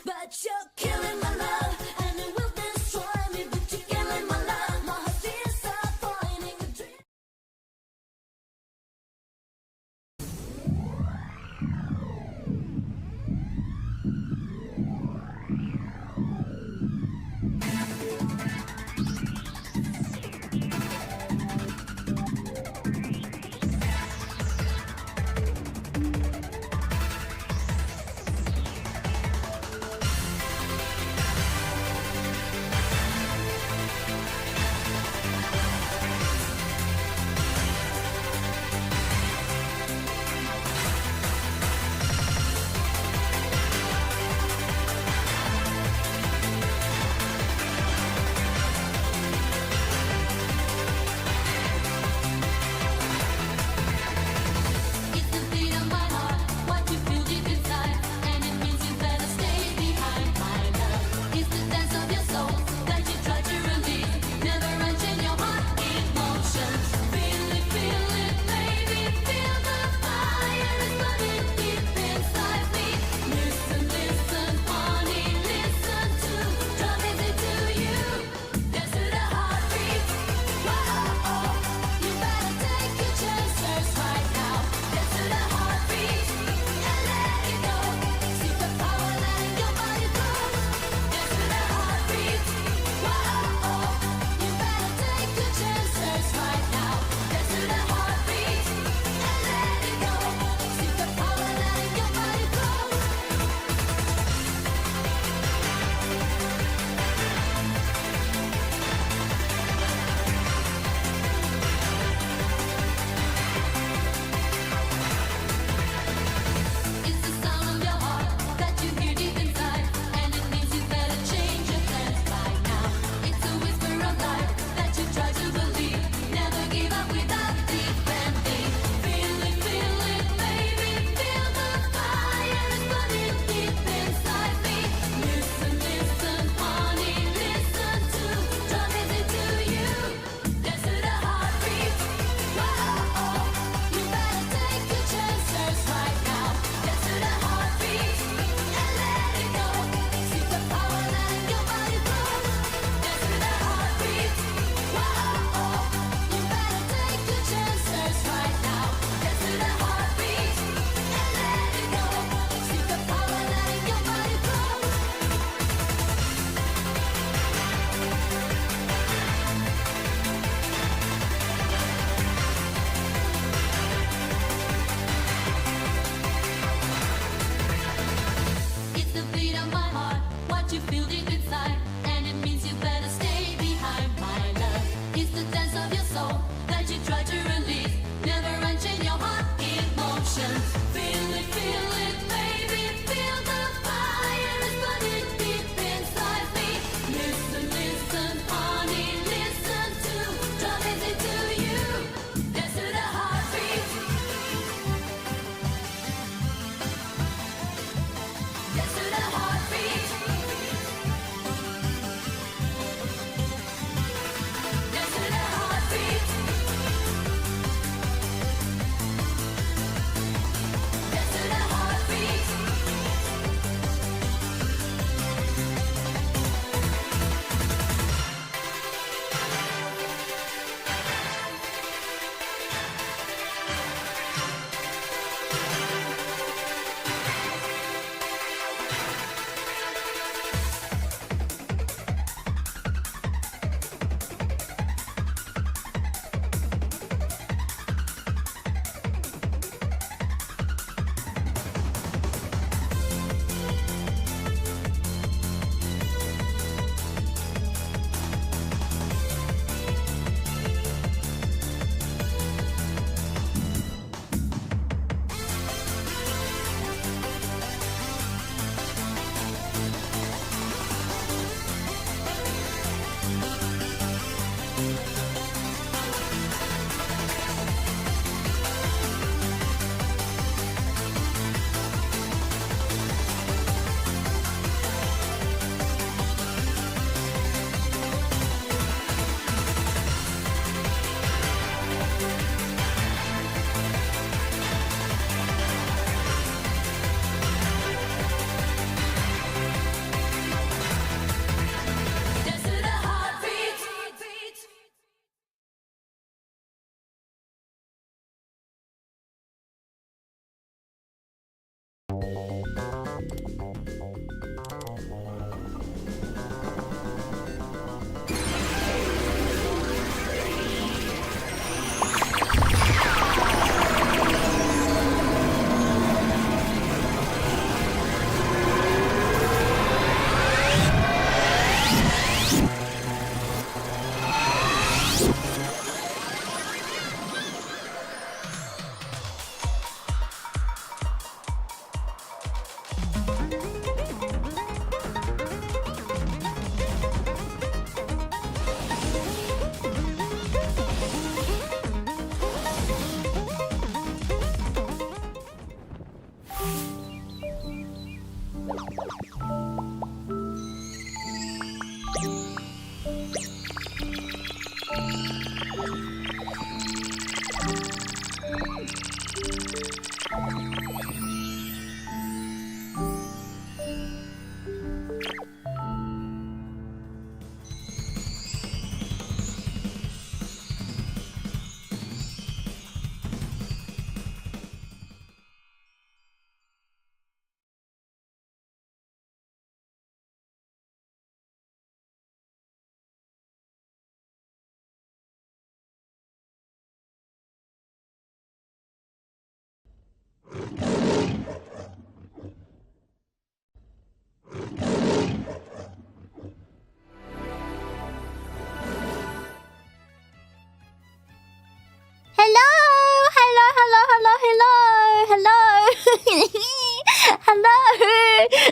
But you're killing my love, and it will destroy me. But you're killing my love, my heart's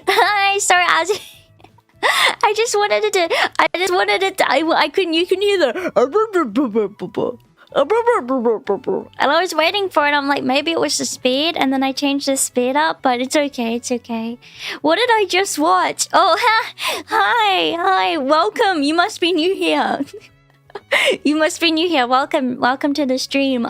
Hi, sorry, I just wanted to, I couldn't, you can hear the, and I was waiting for it. I'm like, maybe it was the speed, and then I changed the speed up, but it's okay, it's okay. What did I just watch? Oh, hi, welcome. You must be new here. You must be new here. Welcome to the stream.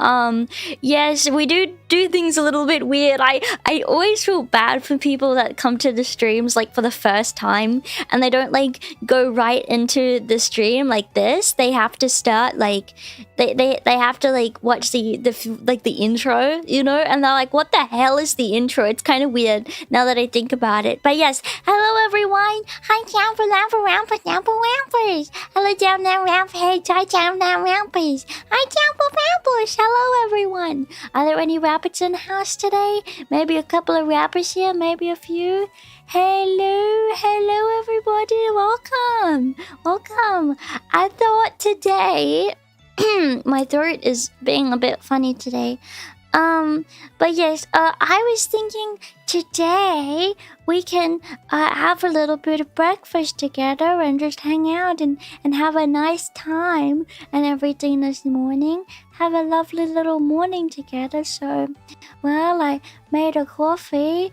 Yes, we do things a little bit weird. I always feel bad for people that come to the streams like for the first time and they don't like go right into the stream like this. They have to start like they have to like watch the intro, you know, and they're like, what the hell is the intro? It's kind of weird now that I think about it. But yes, hello everyone. Hi Rampers. Hello down there Rampage. Hi down there Rampers. Hi Rampers. Hello everyone. Are there any rabbits in the house today? Maybe a couple of rappers here, maybe a few. Hello everybody. Welcome. I thought today my throat is being a bit funny today. But yes, I was thinking today we can have a little bit of breakfast together and just hang out and have a nice time and everything this morning. Have a lovely little morning together. So, well, I made a coffee.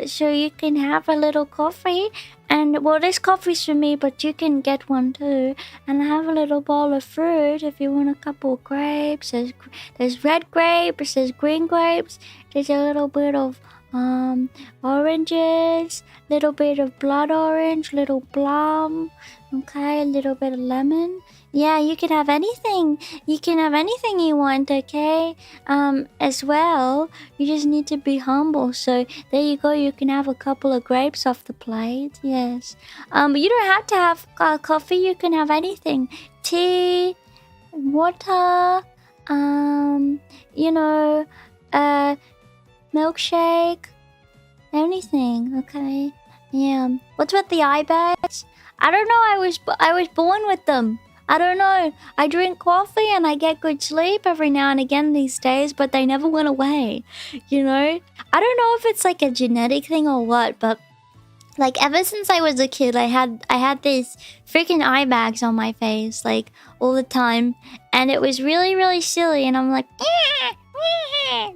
So you can have a little coffee. And, well, this coffee's for me, but you can get one too. And have a little bowl of fruit if you want a couple of grapes. There's red grapes, there's green grapes. There's a little bit of oranges, little bit of blood orange, little plum, okay, a little bit of lemon. Yeah, you can have anything. You can have anything you want, okay? As well, you just need to be humble. So there you go. You can have a couple of grapes off the plate. Yes. But you don't have to have coffee. You can have anything. Tea, water, you know, milkshake, anything. Okay. Yeah. What's with the eye bags? I don't know. I was born with them. I don't know. I drink coffee and I get good sleep every now and again these days, but they never went away. You know? I don't know if it's like a genetic thing or what, but like ever since I was a kid, I had these freaking eye bags on my face like all the time, and it was really, really silly, and I'm like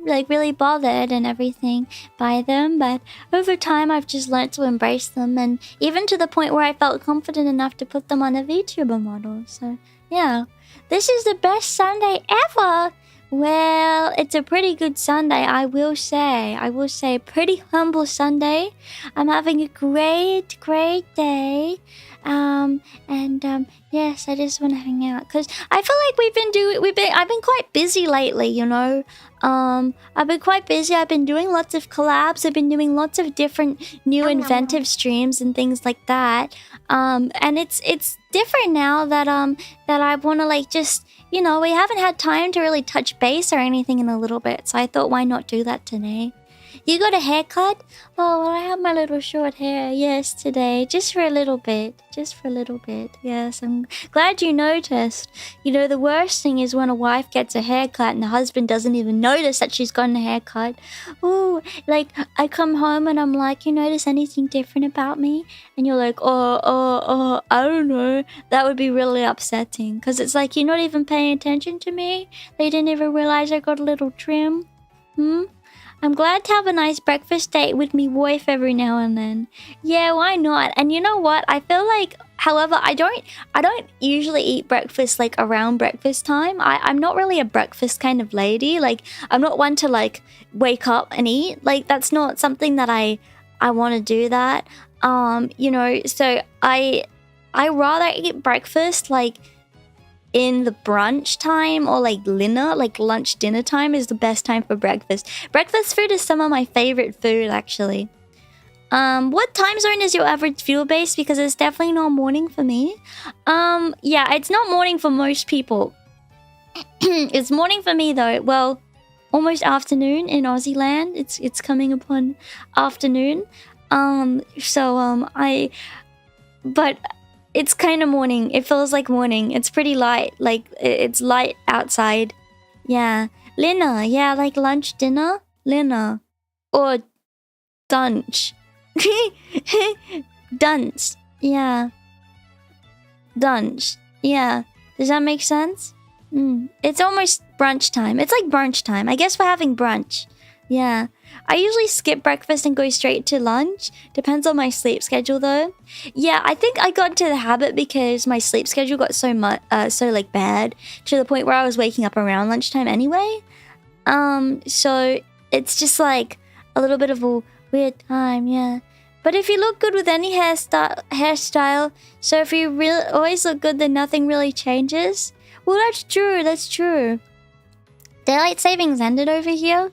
like really bothered and everything by them. But over time I've just learnt to embrace them, and even to the point where I felt confident enough to put them on a VTuber model. So yeah, this is the best Sunday ever. Well, it's a pretty good Sunday, I will say. Pretty humble Sunday. I'm having a great day. Yes, I just want to hang out because I feel like I've been quite busy lately, you know. I've been quite busy. I've been doing lots of collabs. I've been doing lots of different new inventive streams and things like that. And it's different now that I want to like just, you know, we haven't had time to really touch base or anything in a little bit. So I thought, why not do that today? You got a haircut? Oh, well, I have my little short hair yesterday. Just for a little bit. Just for a little bit. Yes, I'm glad you noticed. You know, the worst thing is when a wife gets a haircut and the husband doesn't even notice that she's gotten a haircut. Ooh, like, I come home and I'm like, you notice anything different about me? And you're like, I don't know. That would be really upsetting. Because it's like, you're not even paying attention to me. They didn't even realize I got a little trim. I'm glad to have a nice breakfast date with me wife every now and then. Yeah, why not? And you know what? I feel like, however, I don't usually eat breakfast like around breakfast time. I'm not really a breakfast kind of lady. Like, I'm not one to like wake up and eat. Like, that's not something that I want to do that. You know, so I rather eat breakfast like in the brunch time or like dinner, like lunch dinner time is the best time for breakfast. Breakfast food is some of my favorite food actually. What time zone is your average viewer base? Because it's definitely not morning for me. Yeah, it's not morning for most people. It's morning for me though. Well, almost afternoon in Aussie land. It's coming upon afternoon. But it's kind of morning. It feels like morning. It's pretty light. Like, it's light outside. Yeah. Dinner. Yeah, like lunch, dinner. Dinner. Or dunch. Dunce. Yeah. Dunch. Yeah. Does that make sense? It's almost brunch time. It's like brunch time. I guess we're having brunch. Yeah. I usually skip breakfast and go straight to lunch. Depends on my sleep schedule though. Yeah, I think I got into the habit because my sleep schedule got so like bad to the point where I was waking up around lunchtime anyway. So it's just like a little bit of a weird time, yeah. But if you look good with any hairstyle, so if you really always look good, then nothing really changes. Well, that's true. That's true. Daylight savings ended over here.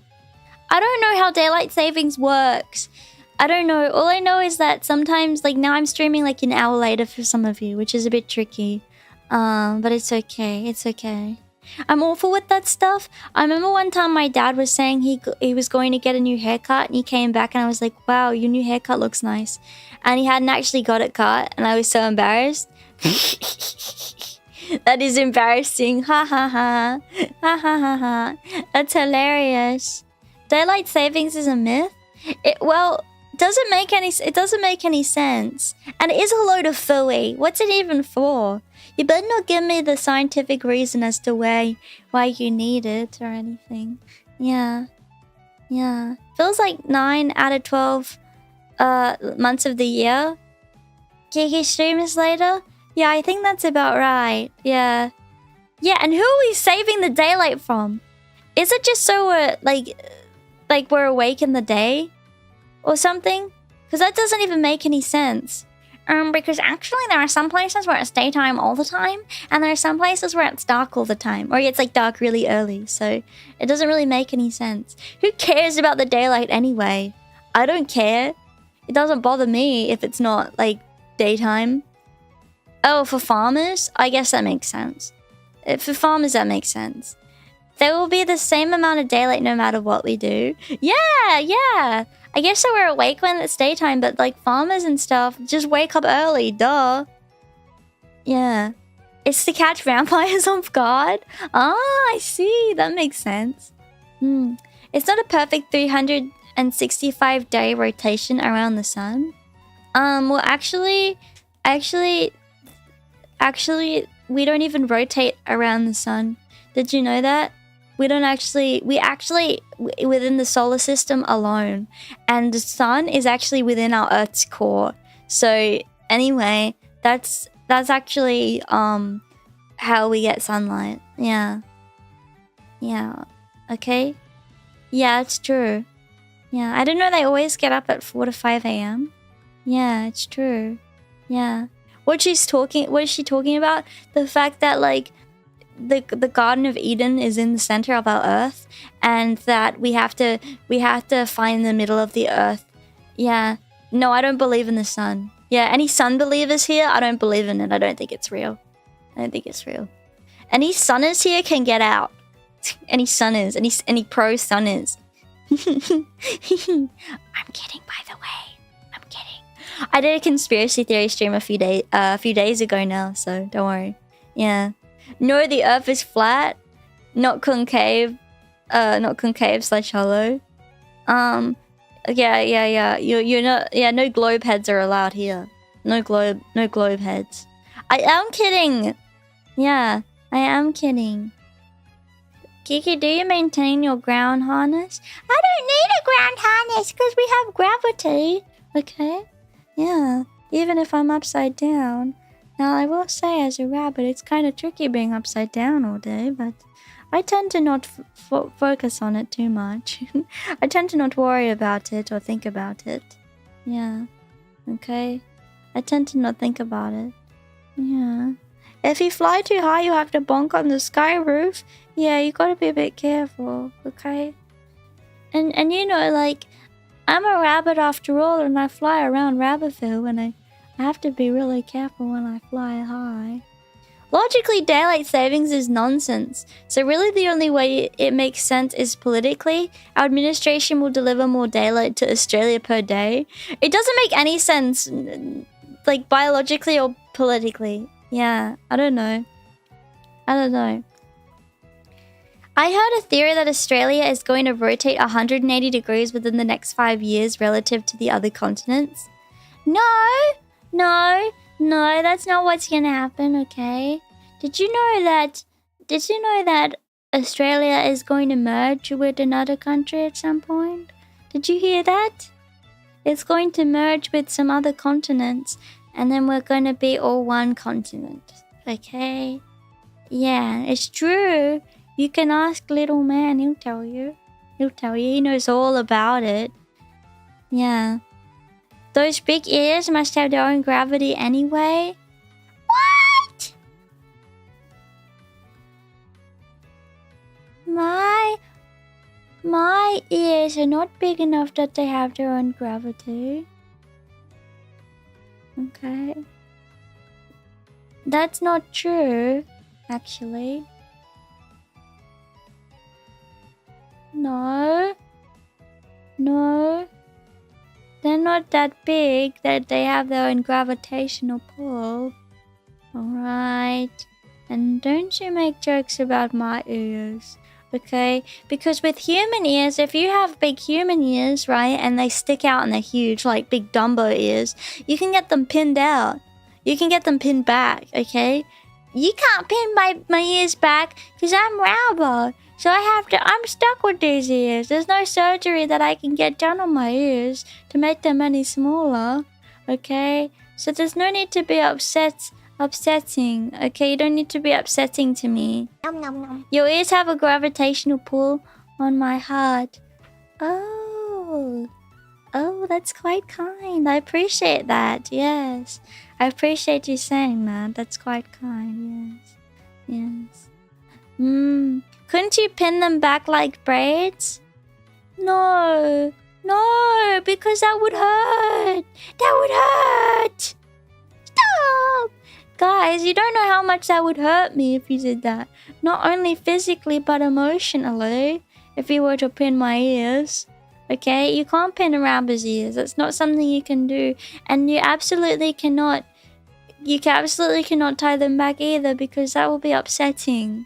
I don't know how daylight savings works. I don't know. All I know is that sometimes, like now I'm streaming like an hour later for some of you, which is a bit tricky. But it's okay. It's okay. I'm awful with that stuff. I remember one time my dad was saying he was going to get a new haircut and he came back and I was like, wow, your new haircut looks nice. And he hadn't actually got it cut and I was so embarrassed. That is embarrassing. Ha ha ha. Ha ha ha ha. That's hilarious. Daylight savings is a myth. It doesn't make any sense. And it is a load of phooey. What's it even for? You better not give me the scientific reason as to why you need it or anything. Yeah. Yeah. Feels like 9 out of 12 months of the year. Kiki streams later? Yeah, I think that's about right. Yeah. Yeah, and who are we saving the daylight from? Is it just so we're like we're awake in the day or something? Because that doesn't even make any sense. Because actually there are some places where it's daytime all the time and there are some places where it's dark all the time, or it's like dark really early, so it doesn't really make any sense. Who cares about the daylight anyway? I don't care. It doesn't bother me if it's not like daytime. Oh, for farmers? I guess that makes sense. For farmers that makes sense. There will be the same amount of daylight no matter what we do. Yeah, yeah. I guess so we're awake when it's daytime, but like farmers and stuff just wake up early, duh. Yeah. It's to catch vampires off guard? Ah, I see. That makes sense. It's not a perfect 365-day rotation around the sun. Well, actually, we don't even rotate around the sun. Did you know that? We actually within the solar system alone, and the sun is actually within our Earth's core. So anyway, that's actually how we get sunlight. Yeah. Yeah. Okay. Yeah, it's true. Yeah, I didn't know they always get up at 4 to 5 a.m. Yeah, it's true. Yeah. What is she talking about? The fact that like the Garden of Eden is in the center of our Earth, and that we have to find the middle of the Earth. Yeah. No, I don't believe in the sun. Yeah, any sun believers here? I don't believe in it. I don't think it's real. I don't think it's real. Any sunners here can get out. Any sunners, any pro sunners. I'm kidding, by the way. I'm kidding. I did a conspiracy theory stream a few days ago now, so don't worry. Yeah. No, the Earth is flat, not concave. Not concave / hollow. Yeah. You're not. Yeah, no globe heads are allowed here. No globe heads. I am kidding. Yeah, I am kidding. Kiki, do you maintain your ground harness? I don't need a ground harness because we have gravity. Okay? Yeah, even if I'm upside down. Now, I will say as a rabbit, it's kind of tricky being upside down all day, but I tend to not focus on it too much. I tend to not worry about it or think about it. Yeah. Okay? I tend to not think about it. Yeah. If you fly too high, you have to bonk on the sky roof. Yeah, you gotta be a bit careful, okay? And you know, like, I'm a rabbit after all, and I fly around Rabbitville, and I have to be really careful when I fly high. Logically, daylight savings is nonsense. So really the only way it makes sense is politically. Our administration will deliver more daylight to Australia per day. It doesn't make any sense, like, biologically or politically. Yeah, I don't know. I heard a theory that Australia is going to rotate 180 degrees within the next 5 years relative to the other continents. No, that's not what's gonna happen, okay? Did you know that Australia is going to merge with another country at some point? Did you hear that? It's going to merge with some other continents, and then we're gonna be all one continent, okay? Yeah, it's true. You can ask little man, he'll tell you. He knows all about it. Yeah. Those big ears must have their own gravity anyway. What? My ears are not big enough that they have their own gravity. Okay. That's not true, actually. No. They're not that big that they have their own gravitational pull. Alright. And don't you make jokes about my ears, okay? Because with human ears, if you have big human ears, right, and they stick out and they're huge, like big Dumbo ears, you can get them pinned out. You can get them pinned back, okay? You can't pin my ears back because I'm rabba. So I'm stuck with these ears. There's no surgery that I can get done on my ears to make them any smaller, okay? So there's no need to be upsetting, okay? You don't need to be upsetting to me. Your ears have a gravitational pull on my heart. Oh, that's quite kind. I appreciate that, yes. I appreciate you saying that. That's quite kind, yes. Couldn't you pin them back like braids? No, because that would hurt. Stop! Guys, you don't know how much that would hurt me if you did that. Not only physically, but emotionally. If you were to pin my ears. Okay? You can't pin a rabba's ears. That's not something you can do. And you absolutely cannot tie them back either, because that will be upsetting.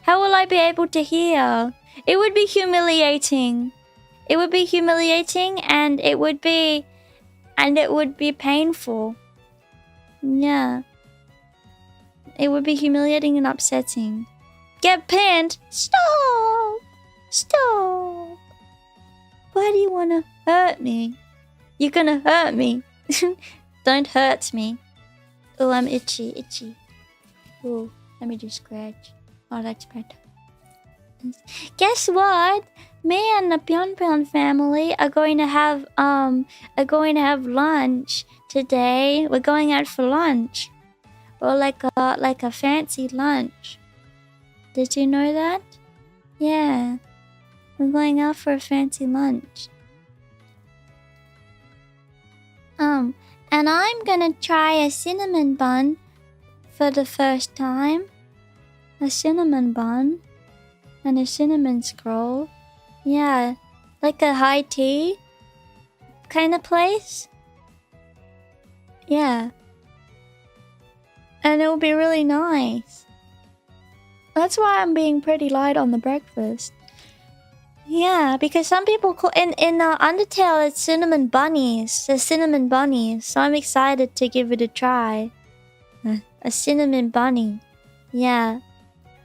How will I be able to hear? It would be humiliating. And it would be painful. Yeah. It would be humiliating and upsetting. Get pinned. Stop. Why do you want to hurt me? You're gonna hurt me. Don't hurt me. Oh, I'm itchy. Oh, let me just scratch. Oh, that's better. Guess what? Me and the Pyon family are going to have lunch today. We're going out for lunch, or like a fancy lunch. Did you know that? Yeah, we're going out for a fancy lunch. And I'm gonna try a cinnamon bun for the first time. A cinnamon bun and a cinnamon scroll. Yeah, like a high tea kind of place. Yeah. And it will be really nice. That's why I'm being pretty light on the breakfast. Yeah, because some people call in Undertale it's cinnamon bunnies. There's cinnamon bunnies, so I'm excited to give it a try. A cinnamon bunny. Yeah.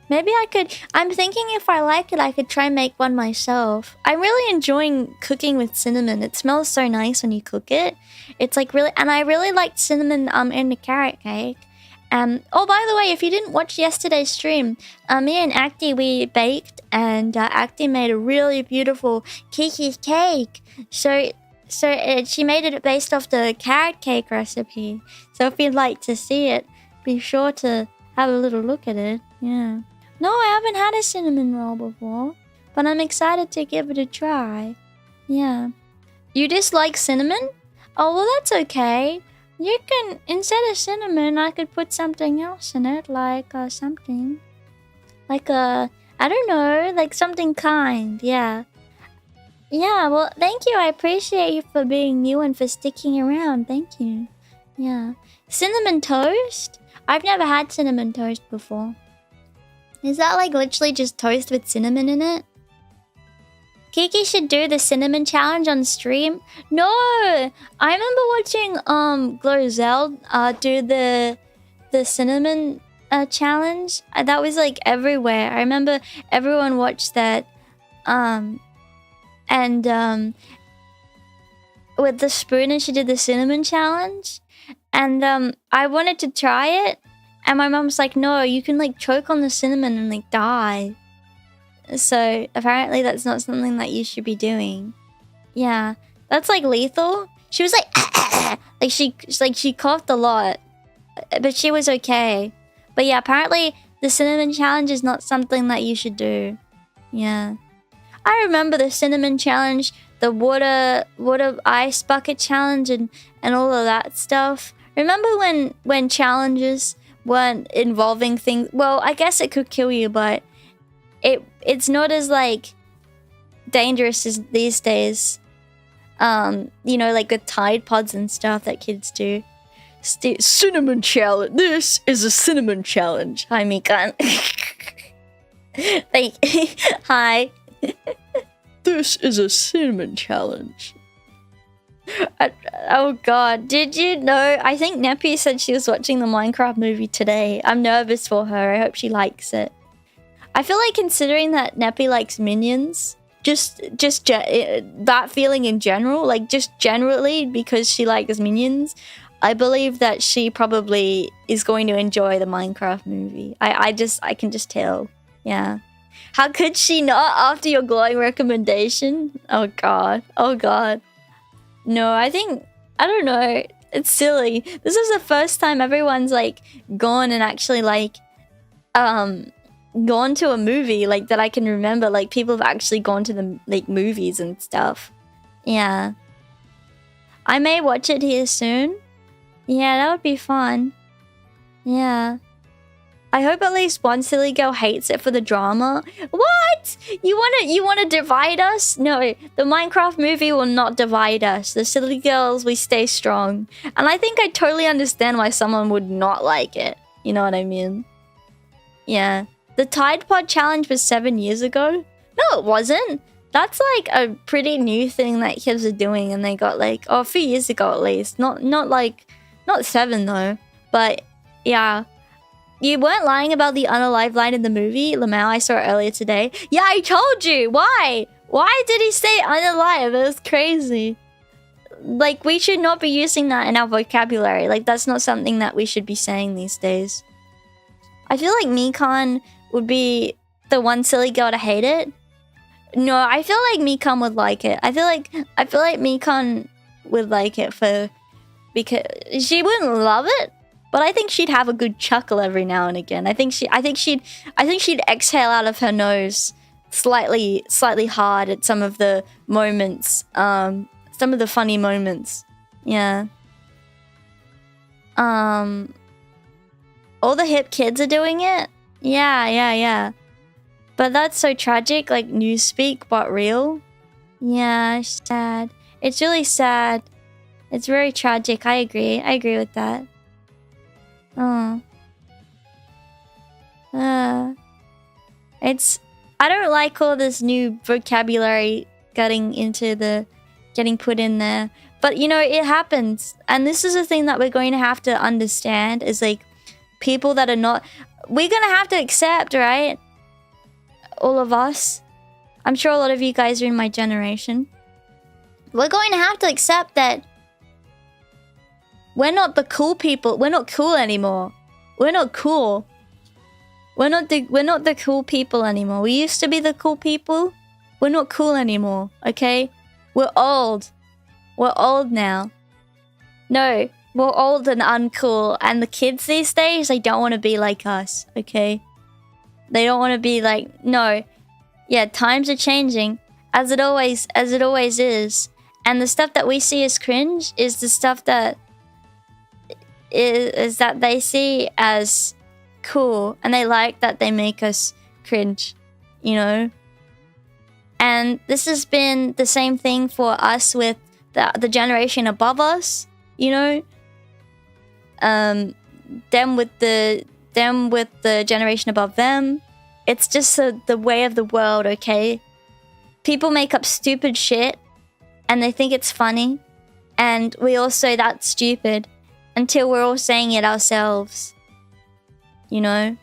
Maybe I could... I'm thinking if I like it, I could try and make one myself. I'm really enjoying cooking with cinnamon. It smells so nice when you cook it. It's like really... And I really liked cinnamon in the carrot cake. Oh, by the way, if you didn't watch yesterday's stream, me and Acti, we baked, and Acti made a really beautiful Kiki cake. So she made it based off the carrot cake recipe. So if you'd like to see it, be sure to have a little look at it. Yeah. No, I haven't had a cinnamon roll before, but I'm excited to give it a try. Yeah. You dislike cinnamon? Oh, well, that's okay. You can, instead of cinnamon, I could put something else in it, like something. Like I don't know, like something kind, yeah. Yeah, well, thank you. I appreciate you for being new and for sticking around. Thank you. Yeah. Cinnamon toast? I've never had cinnamon toast before. Is that like literally just toast with cinnamon in it? Kiki should do the cinnamon challenge on stream. No, I remember watching Glorzel do the cinnamon challenge. That was like everywhere. I remember everyone watched that. With the spoon, and she did the cinnamon challenge. And I wanted to try it, and my mom was like, "No, you can like choke on the cinnamon and like die." So apparently that's not something that you should be doing. Yeah, that's like lethal. She was like, she coughed a lot, but she was okay. But yeah, apparently the cinnamon challenge is not something that you should do. Yeah, I remember the cinnamon challenge, the water ice bucket challenge, and all of that stuff. Remember when challenges weren't involving things? Well, I guess it could kill you, but it's not as like dangerous as these days. You know, like with Tide Pods and stuff that kids do. Cinnamon challenge. This is a cinnamon challenge. Hi, Mikan. Hi. This is a cinnamon challenge. Oh god, did you know? I think Neppy said she was watching the Minecraft movie today. I'm nervous for her. I hope she likes it. I feel like, considering that Neppy likes Minions, just that feeling in general, like just generally because she likes Minions, I believe that she probably is going to enjoy the Minecraft movie. I can just tell. Yeah. How could she not after your glowing recommendation? Oh god. Oh god. No, I don't know. It's silly. This is the first time everyone's like gone and actually like gone to a movie like that I can remember. Like people have actually gone to the like movies and stuff. Yeah. I may watch it here soon. Yeah, that would be fun. Yeah. I hope at least one silly girl hates it for the drama. What? You wanna divide us? No, the Minecraft movie will not divide us. The silly girls, we stay strong. And I think I totally understand why someone would not like it. You know what I mean? Yeah. The Tide Pod challenge was 7 years ago? No, it wasn't. That's like a pretty new thing that kids are doing, and they got like, a few years ago at least. Not 7 though. But yeah. You weren't lying about the unalive line in the movie, Lamau. I saw it earlier today. Yeah, I told you. Why? Why did he say unalive? It was crazy. Like, we should not be using that in our vocabulary. Like, that's not something that we should be saying these days. I feel like Mikan would be the one silly girl to hate it. No, I feel like Mikan would like it. I feel like Mikan would like it because she wouldn't love it. But I think she'd have a good chuckle every now and again. I think she'd exhale out of her nose slightly hard at some of the moments, some of the funny moments. Yeah. All the hip kids are doing it. Yeah. But that's so tragic, like newspeak but real. Yeah, sad. It's really sad. It's very tragic. I agree. I agree with that. Oh. It's... I don't like all this new vocabulary getting put in there. But, you know, it happens. And this is a thing that we're going to have to understand is, like, people that are not... We're going to have to accept, right? All of us. I'm sure a lot of you guys are in my generation. We're going to have to accept that we're not the cool people. We're not cool anymore. We're not cool. We're not the cool people anymore. We used to be the cool people. We're not cool anymore, okay? We're old. We're old now. No, we're old and uncool. And the kids these days, they don't want to be like us, okay? They don't want to be like... No. Yeah, times are changing. As it always is. And the stuff that we see as cringe is the stuff that... is that they see as cool. And they like that they make us cringe. You know? And this has been the same thing for us with the generation above us, you know? Them with the generation above them. It's just the way of the world, okay? People make up stupid shit and they think it's funny. And we all say that's stupid until we're all saying it ourselves. You know?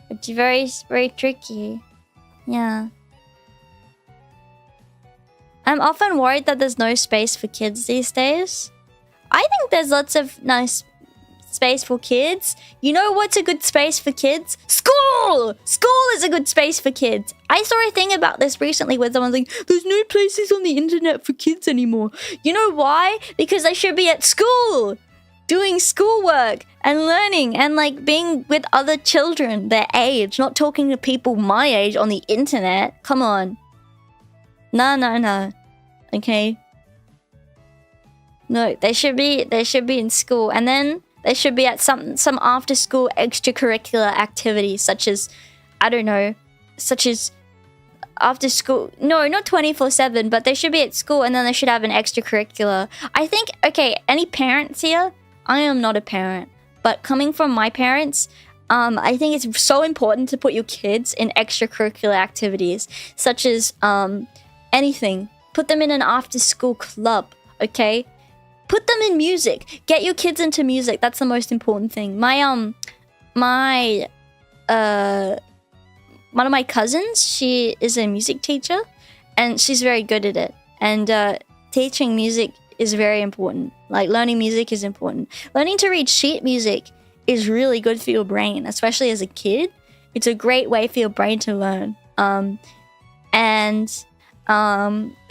It's very, very tricky. Yeah. I'm often worried that there's no space for kids these days. I think there's lots of nice space for kids. You know what's a good space for kids? School! School is a good space for kids. I saw a thing about this recently where someone's like, there's no places on the internet for kids anymore. You know why? Because they should be at school! Doing schoolwork and learning and like being with other children their age. Not talking to people my age on the internet. Come on. No. Okay? No, they should be in school. And then they should be at some after school extracurricular activities such as, I don't know, such as after school. No, not 24/7, but they should be at school and then they should have an extracurricular. I think, okay, any parents here? I am not a parent, but coming from my parents, I think it's so important to put your kids in extracurricular activities such as anything. Put them in an after-school club, okay? Put them in music. Get your kids into music. That's the most important thing. One of my cousins, she is a music teacher, and she's very good at it. And teaching music is very important. Like, learning music is important. Learning to read sheet music is really good for your brain, especially as a kid. It's a great way for your brain to learn. Let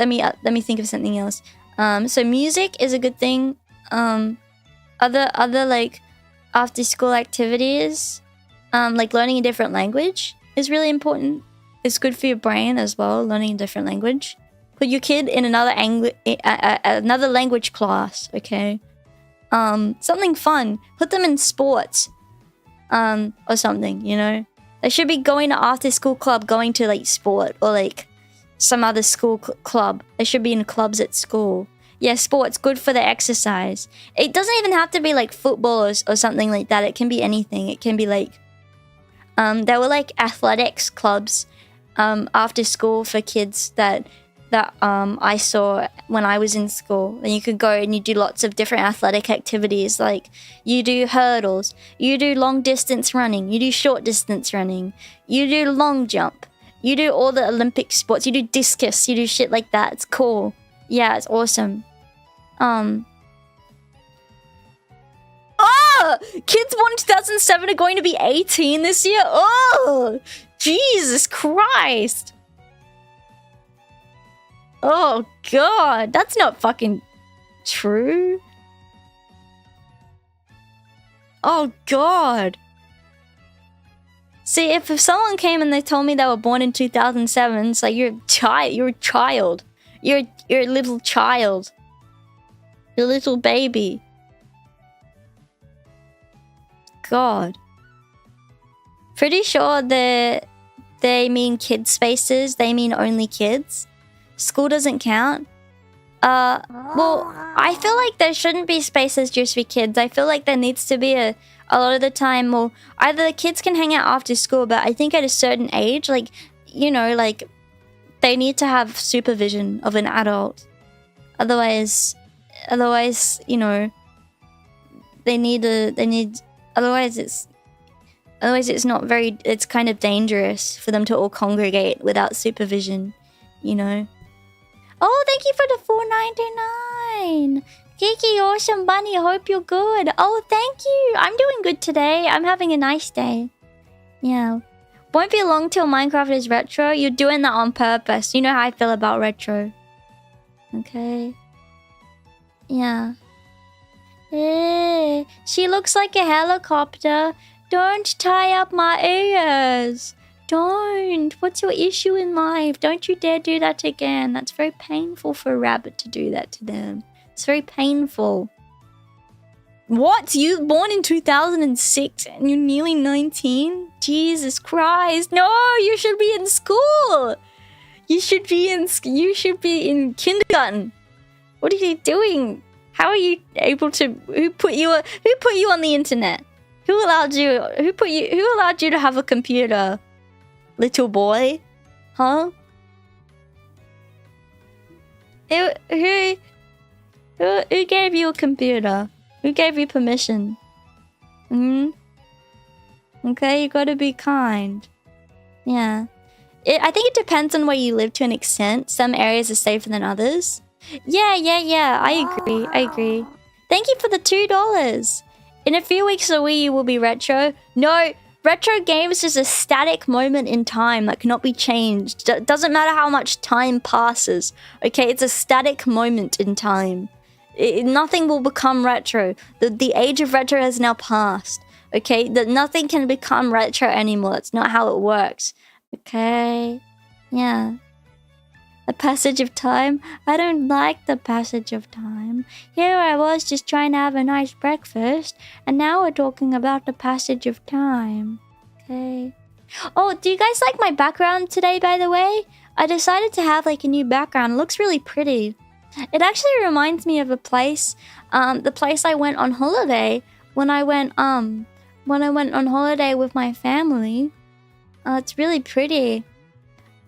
me think of something else. So music is a good thing. Other like after school activities, like learning a different language is really important. It's good for your brain as well, learning a different language. Put your kid in another language class, okay? Something fun. Put them in sports, or something, you know? They should be going to after school club, going to like sport or like some other school club. They should be in clubs at school. Yeah, sports, good for the exercise. It doesn't even have to be like football or something like that. It can be anything. It can be like... there were like athletics clubs after school for kids that I saw when I was in school. And you could go and you do lots of different athletic activities. Like you do hurdles, you do long distance running, you do short distance running, you do long jump, you do all the Olympic sports, you do discus, you do shit like that. It's cool. Yeah, it's awesome. Oh! Kids born in 2007 are going to be 18 this year? Oh! Jesus Christ! Oh god, that's not fucking true. Oh god. See, if someone came and they told me they were born in 2007, it's like, you're a child. You're a child. You're a little child. You're a little baby. God. Pretty sure they mean kid spaces. They mean only kids. School doesn't count. Well, I feel like there shouldn't be spaces just for kids. I feel like there needs to be a lot of the time, well, either the kids can hang out after school, but I think at a certain age, like, you know, like, they need to have supervision of an adult. Otherwise, you know, otherwise it's not very, it's kind of dangerous for them to all congregate without supervision, you know. Oh, thank you for the $4.99. Kiki, awesome bunny, hope you're good. Oh, thank you. I'm doing good today. I'm having a nice day. Yeah. Won't be long till Minecraft is retro. You're doing that on purpose. You know how I feel about retro. Okay. Yeah. She looks like a helicopter. Don't tie up my ears. Don't. What's your issue in life? Don't you dare do that again. That's very painful for a rabbit to do that to them. It's very painful. What? You were born in 2006 and you're nearly 19? Jesus Christ. No, you should be in school. You should be in kindergarten. What are you doing? How are you able to... Who put you on the internet? Who allowed you to have a computer? Little boy? Huh? Who gave you a computer? Who gave you permission? Okay, you gotta be kind. Yeah. I think it depends on where you live to an extent. Some areas are safer than others. Yeah. I agree. Thank you for the $2. In a few weeks, the Wii U will be retro. No, retro games is a static moment in time that cannot be changed. It doesn't matter how much time passes. Okay, it's a static moment in time. Nothing will become retro. The age of retro has now passed. Okay, nothing can become retro anymore. That's not how it works. Okay, yeah. The passage of time? I don't like the passage of time. Here I was just trying to have a nice breakfast, and now we're talking about the passage of time. Okay. Oh, do you guys like my background today, by the way? I decided to have like a new background. It looks really pretty. It actually reminds me of a place, the place I went on holiday when I went on holiday with my family. It's really pretty.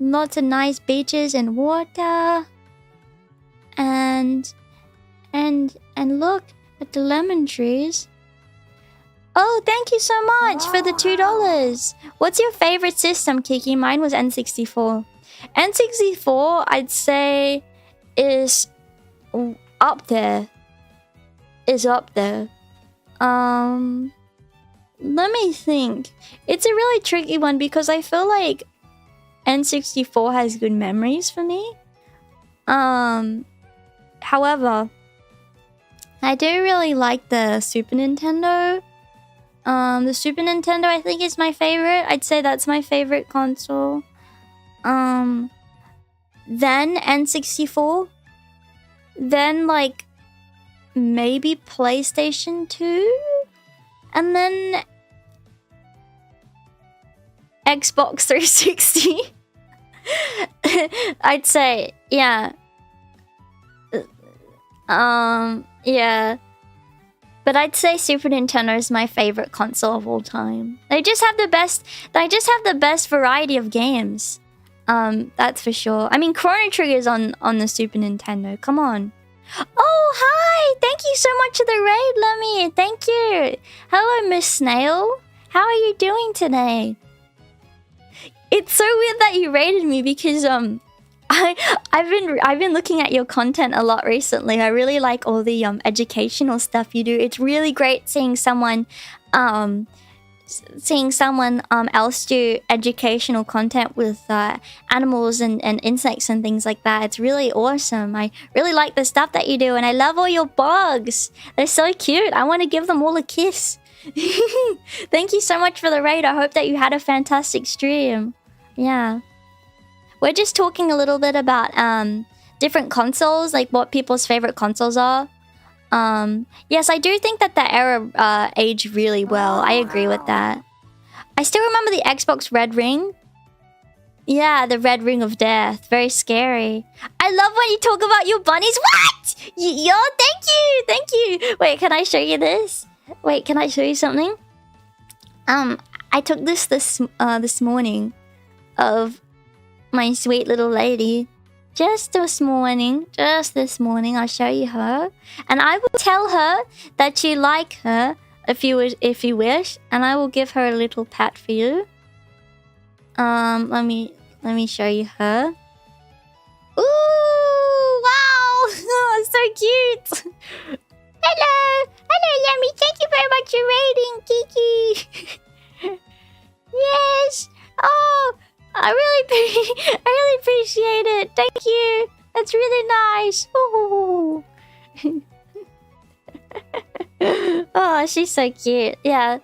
Lots of nice beaches and water. And look at the lemon trees. Oh, thank you so much for the $2. What's your favorite system, Kiki? Mine was N64. N64, I'd say, is up there. Let me think. It's a really tricky one because I feel like N64 has good memories for me. However, I do really like the Super Nintendo. The Super Nintendo I think is my favorite. I'd say that's my favorite console. Then N64. Then like maybe PlayStation 2. And then Xbox 360. I'd say, yeah. Yeah. But I'd say Super Nintendo is my favorite console of all time. They just have the best variety of games. That's for sure. I mean, Chrono Trigger's on the Super Nintendo. Come on. Oh, hi! Thank you so much for the raid, Lemmy. Thank you. Hello, Miss Snail. How are you doing today? It's so weird that you raided me because I've been looking at your content a lot recently. I really like all the educational stuff you do. It's really great seeing someone else do educational content with animals and insects and things like that. It's really awesome. I really like the stuff that you do, and I love all your bugs. They're so cute. I want to give them all a kiss. Thank you so much for the raid. I hope that you had a fantastic stream. Yeah. We're just talking a little bit about different consoles, like what people's favorite consoles are. Yes, I do think that the era aged really well. I agree with that. I still remember the Xbox Red Ring. Yeah, the red ring of death. Very scary. I love when you talk about your bunnies. What? Yo, thank you. Thank you. Wait, can I show you this? Wait, can I show you something? I took this morning of my sweet little lady. Just this morning. I'll show you her. And I will tell her that you like her if you wish. And I will give her a little pat for you. Let me show you her. Ooh, wow! So cute. Hello, Yummy. Thank you very much for rating, Kiki. Yes. Oh, I really appreciate it. Thank you. That's really nice. Ooh. Oh, she's so cute. Yeah.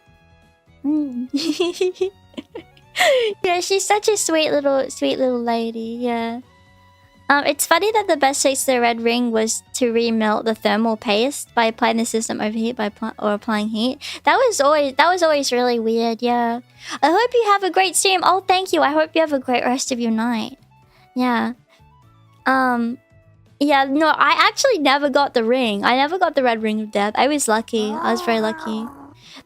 Yeah, she's such a sweet little lady. Yeah. It's funny that the best fix to the red ring was to remelt the thermal paste by applying the system overheat or applying heat. That was always really weird. Yeah. I hope you have a great stream. Oh, thank you. I hope you have a great rest of your night. Yeah. Yeah. No, I actually never got the ring. I never got the red ring of death. I was lucky. I was very lucky.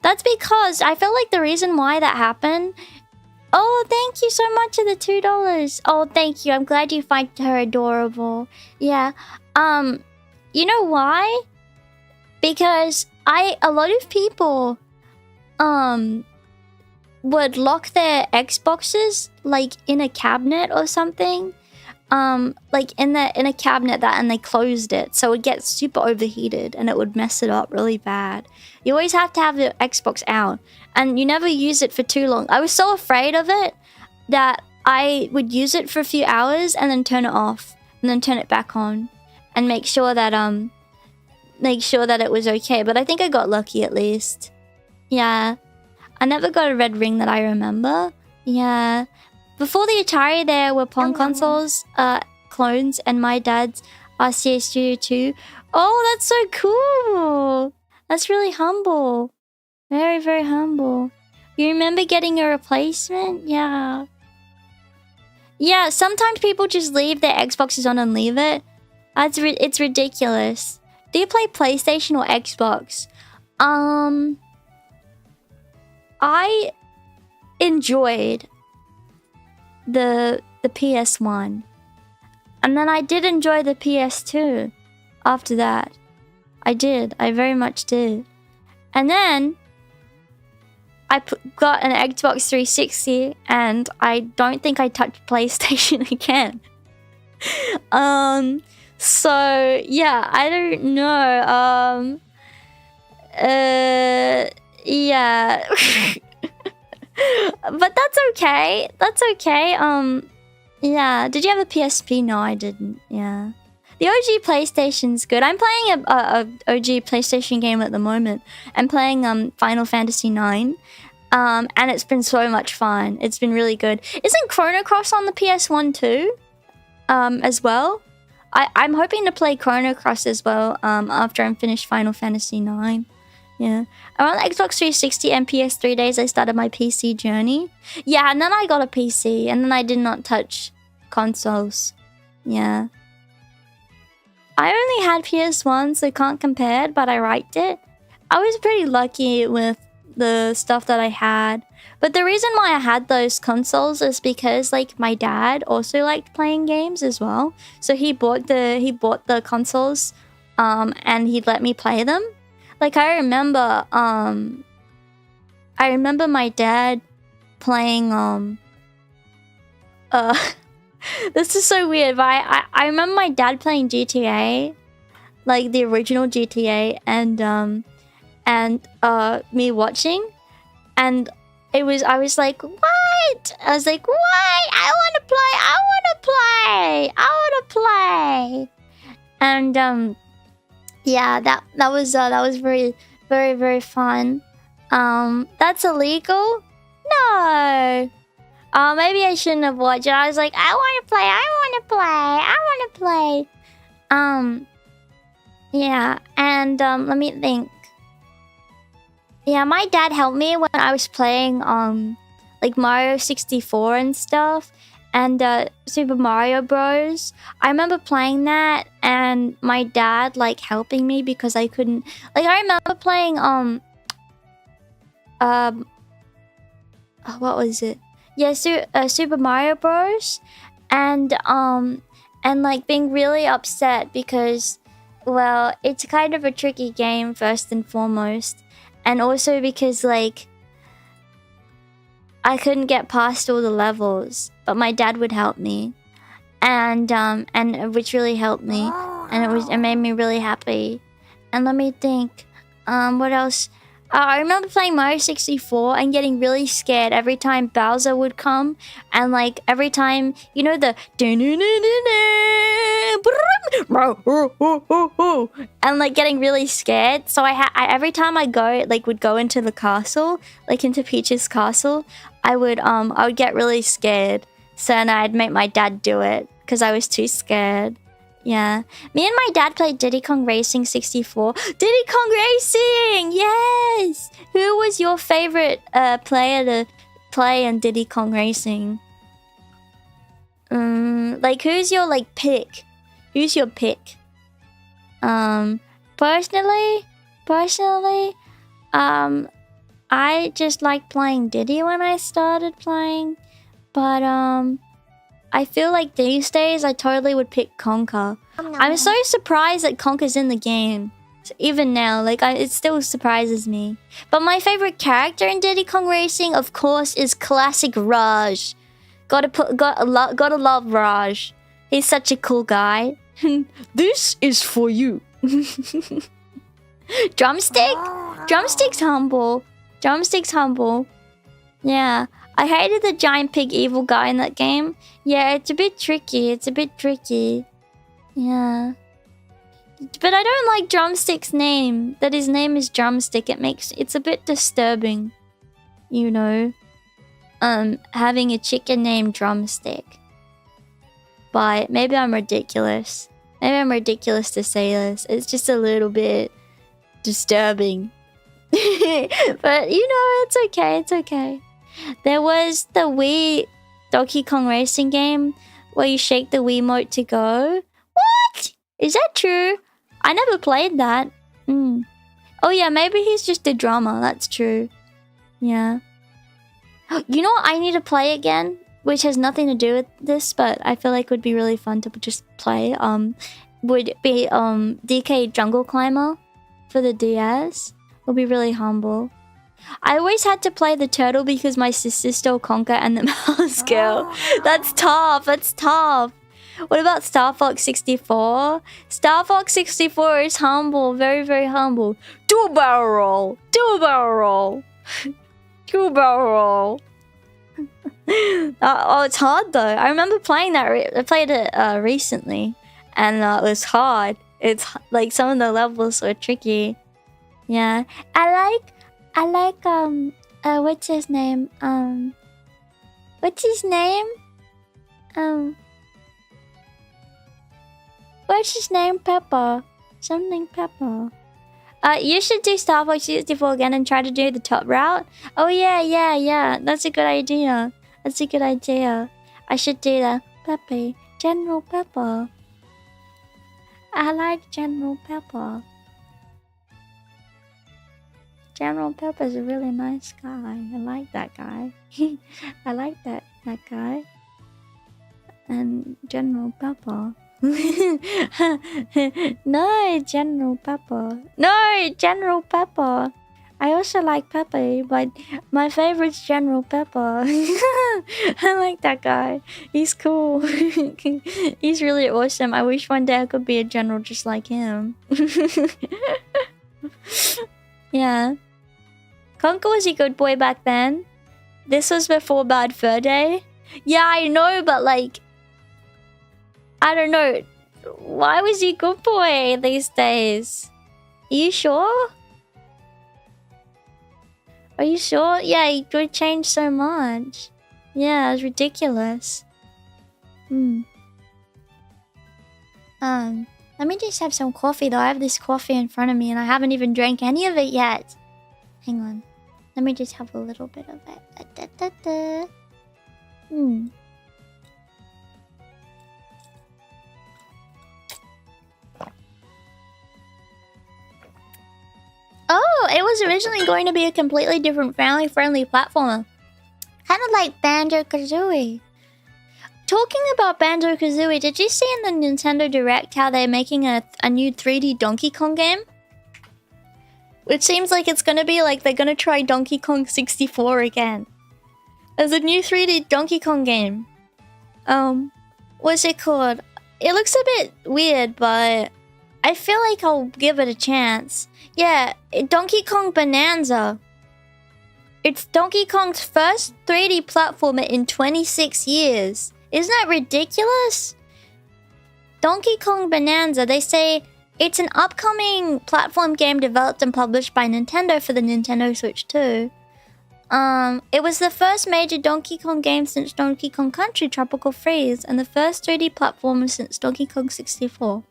That's because I feel like the reason why that happened. Oh, thank you so much for the $2. Oh, thank you. I'm glad you find her adorable. Yeah. You know why? Because a lot of people would lock their Xboxes like in a cabinet or something. Like in a cabinet and they closed it, so it gets super overheated and it would mess it up really bad. You always have to have the Xbox out, and you never use it for too long. I was so afraid of it that I would use it for a few hours and then turn it off and then turn it back on and make sure that it was okay. But I think I got lucky at least. Yeah, I never got a red ring that I remember. Yeah. Before the Atari, there were Pong consoles, clones, and my dad's RCA Studio 2. Oh, that's so cool! That's really humble. Very, very humble. You remember getting a replacement? Yeah. Yeah, sometimes people just leave their Xboxes on and leave it. It's ridiculous. Do you play PlayStation or Xbox? I enjoyed the PS1, and then I did enjoy the PS2 after that. I very much did. And then I got an Xbox 360, and I don't think I touched PlayStation again. So yeah, I don't know. Yeah. But that's okay. That's okay. Yeah. Did you have a PSP? No, I didn't. Yeah. The OG PlayStation's good. I'm playing a OG PlayStation game at the moment. I'm playing Final Fantasy IX. And it's been so much fun. It's been really good. Isn't Chrono Cross on the PS1 too? As well? I'm hoping to play Chrono Cross as well after I'm finished Final Fantasy IX. Yeah. Around the Xbox 360 and PS3 days, I started my PC journey. Yeah, and then I got a PC, and then I did not touch consoles. Yeah. I only had PS1, so can't compare, but I liked it. I was pretty lucky with the stuff that I had. But the reason why I had those consoles is because, like, my dad also liked playing games as well. So he bought the consoles, and he'd let me play them. Like, I remember my dad playing, this is so weird, but I remember my dad playing GTA, like the original GTA, and me watching, and I was like, what? I was like, what? I want to play. And, yeah, that was very, very, very fun. That's illegal? No. Maybe I shouldn't have watched it. I was like, I want to play. Yeah, and let me think. Yeah, my dad helped me when I was playing like Mario 64 and stuff. and Super Mario Bros. I remember playing that and my dad like helping me because I couldn't. Like I remember playing what was it? Yeah, Super Mario Bros. And like being really upset because, well, it's kind of a tricky game first and foremost, and also because like I couldn't get past all the levels, but my dad would help me, and which really helped me, and it made me really happy. And let me think, what else? I remember playing Mario 64 and getting really scared every time Bowser would come, and like every time, you know, the and like getting really scared. So I every time I would go into the castle, like into Peach's castle, I would get really scared. So then I'd make my dad do it because I was too scared. Yeah. Me and my dad played Diddy Kong Racing 64. Diddy Kong Racing! Yes! Who was your favorite player to play in Diddy Kong Racing? Like who's your like pick? Who's your pick? Personally, I just liked playing Diddy when I started playing, but I feel like these days I totally would pick Conker. I'm so surprised that Conker's in the game. So even now, like it still surprises me. But my favorite character in Diddy Kong Racing, of course, is classic Raj. Gotta love Raj. He's such a cool guy. This is for you. Drumstick? Drumstick's humble. Drumstick's humble. Yeah. I hated the giant pig evil guy in that game. Yeah, it's a bit tricky. It's a bit tricky. Yeah. But I don't like Drumstick's name. That his name is Drumstick. It's a bit disturbing. You know? Having a chicken named Drumstick. But maybe I'm ridiculous. Maybe I'm ridiculous to say this. It's just a little bit disturbing. But, you know, it's okay. It's okay. There was the Wii Donkey Kong Racing game where you shake the Wiimote to go. What? Is that true? I never played that. Oh yeah, maybe he's just a drummer. That's true. Yeah. You know what I need to play again? Which has nothing to do with this, but I feel like would be really fun to just play. Would be DK Jungle Climber for the DS. Would be really humble. I always had to play the turtle because my sister stole Conker and the mouse girl. That's tough. That's tough. What about Star Fox 64? Star Fox 64 is humble. Very, very humble. Do a barrel roll. Do a barrel roll. Do a barrel roll. Oh, it's hard though. I remember playing that. I played it recently. And it was hard. It's like some of the levels were tricky. Yeah. I like what's his name? What's his name? What's his name? Pepper. Something Pepper. You should do Star Fox 64 again and try to do the top route. Oh yeah. That's a good idea. That's a good idea. I should do that. Pepe. General Pepper. I like General Pepper. General Pepper's a really nice guy. I like that guy. I like that guy. And General Pepper. No, General Pepper. No, General Pepper. I also like Pepe, but my favorite's General Pepper. I like that guy. He's cool. He's really awesome. I wish one day I could be a general just like him. Yeah. Conker was a good boy back then. This was before Bad Fur Day. Yeah, I know, but like, I don't know. Why was he a good boy these days? Are you sure? Are you sure? Yeah, he would change so much. Yeah, it was ridiculous. Let me just have some coffee though. I have this coffee in front of me and I haven't even drank any of it yet. Hang on. Let me just have a little bit of it. it was originally going to be a completely different family-friendly platformer. Kind of like Banjo-Kazooie. Talking about Banjo-Kazooie, did you see in the Nintendo Direct how they're making a new 3D Donkey Kong game? Which seems like it's gonna be like they're gonna try Donkey Kong 64 again. There's a new 3D Donkey Kong game. What's it called? It looks a bit weird, but I feel like I'll give it a chance. Yeah, Donkey Kong Bonanza. It's Donkey Kong's first 3D platformer in 26 years. Isn't that ridiculous? Donkey Kong Bonanza, they say it's an upcoming platform game developed and published by Nintendo for the Nintendo Switch 2. It was the first major Donkey Kong game since Donkey Kong Country Tropical Freeze and the first 3D platformer since Donkey Kong 64.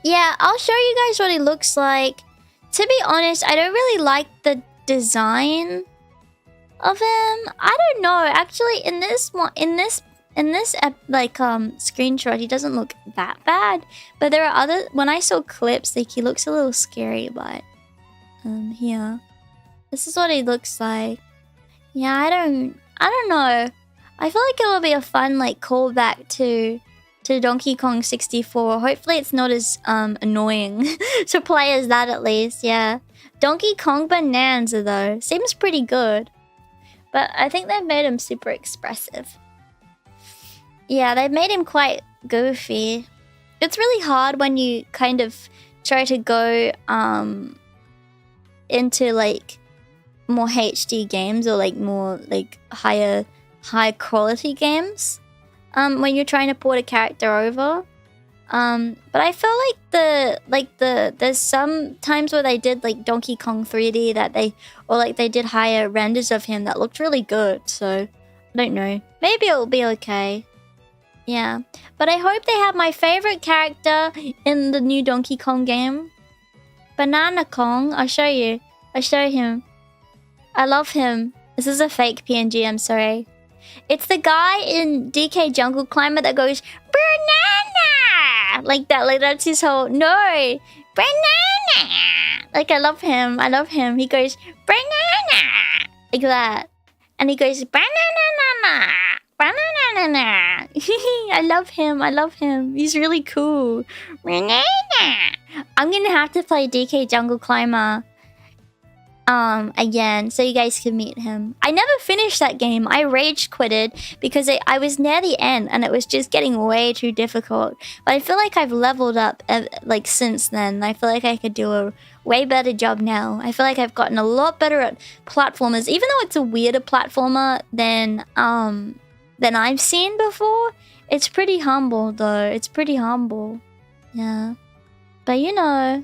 Yeah, I'll show you guys what it looks like. To be honest, I don't really like the design of him. I don't know. Actually, in this screenshot, he doesn't look that bad. But there are other. When I saw clips, like he looks a little scary. But here, this is what he looks like. Yeah, I don't know. I feel like it will be a fun like callback to Donkey Kong 64. Hopefully, it's not as annoying to play as that at least. Yeah, Donkey Kong Bonanza though seems pretty good. But I think they've made him super expressive. Yeah, they've made him quite goofy. It's really hard when you kind of try to go into like more HD games or like more like high quality games when you're trying to port a character over. But I feel like there's some times where they did like Donkey Kong 3D that they did higher renders of him that looked really good. So I don't know. Maybe it'll be okay. Yeah. But I hope they have my favorite character in the new Donkey Kong game. Banana Kong. I'll show you. I'll show him. I love him. This is a fake PNG, I'm sorry. It's the guy in DK Jungle Climber that goes banana like that. Like that's his whole banana. Like I love him. I love him. He goes banana like that, and he goes banana. I love him. I love him. He's really cool. Banana. I'm gonna have to play DK Jungle Climber again so you guys can meet him. I never finished that game. I rage quitted because I was near the end and it was just getting way too difficult. But I feel like I've leveled up like since then. I feel like I could do a way better job now. I feel like I've gotten a lot better at platformers, even though it's a weirder platformer than I've seen before. It's pretty humble though. It's pretty humble. Yeah. But you know.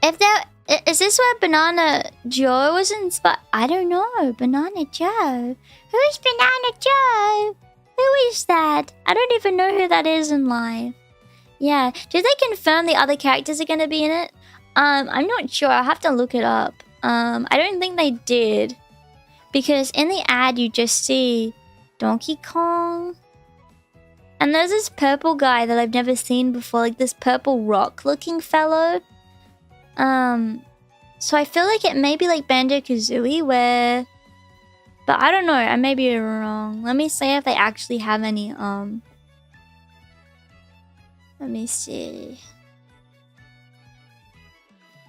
If there is this where Banana Joe was inspired? I don't know. Banana Joe. Who's Banana Joe? Who is that? I don't even know who that is in live. Yeah. Did they confirm the other characters are gonna be in it? I'm not sure. I'll have to look it up. I don't think they did. Because in the ad you just see Donkey Kong. And there's this purple guy that I've never seen before, like this purple rock looking fellow. So I feel like it may be like Banjo-Kazooie where... But I don't know, I may be wrong. Let me see if they actually have any, Let me see.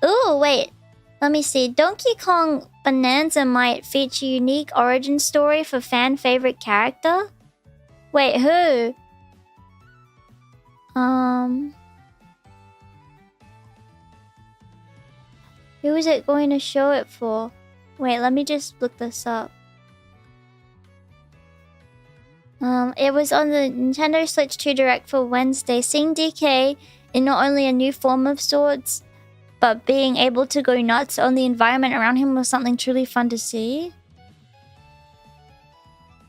Ooh, wait. Let me see. Donkey Kong Bonanza might feature unique origin story for fan favorite character? Wait, who? Who is it going to show it for? Wait, let me just look this up. It was on the Nintendo Switch 2 Direct for Wednesday. Seeing DK in not only a new form of sorts, but being able to go nuts on the environment around him was something truly fun to see.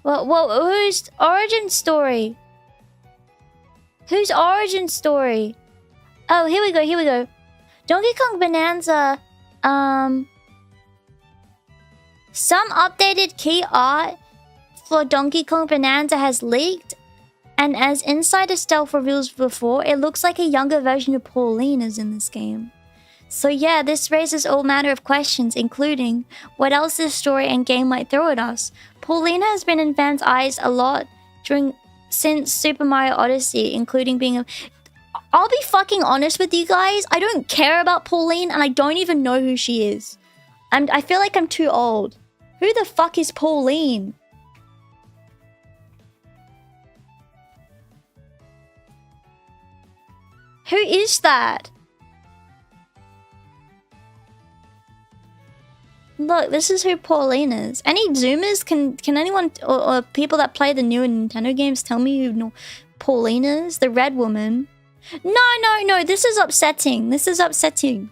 Well, whose origin story? Whose origin story? Oh, here we go. Donkey Kong Bonanza. Some updated key art for Donkey Kong Bonanza has leaked, And as Insider Stealth reveals before, it looks like a younger version of Pauline is in this game. So yeah, this raises all manner of questions, including what else this story and game might throw at us. Pauline has been in fans' eyes a lot since Super Mario Odyssey, including being a... I'll be fucking honest with you guys, I don't care about Pauline and I don't even know who she is. I feel like I'm too old. Who the fuck is Pauline? Who is that? Look, this is who Pauline is. Any Zoomers? Can anyone or people that play the newer Nintendo games tell me who Pauline is? The red woman. No. This is upsetting. This is upsetting.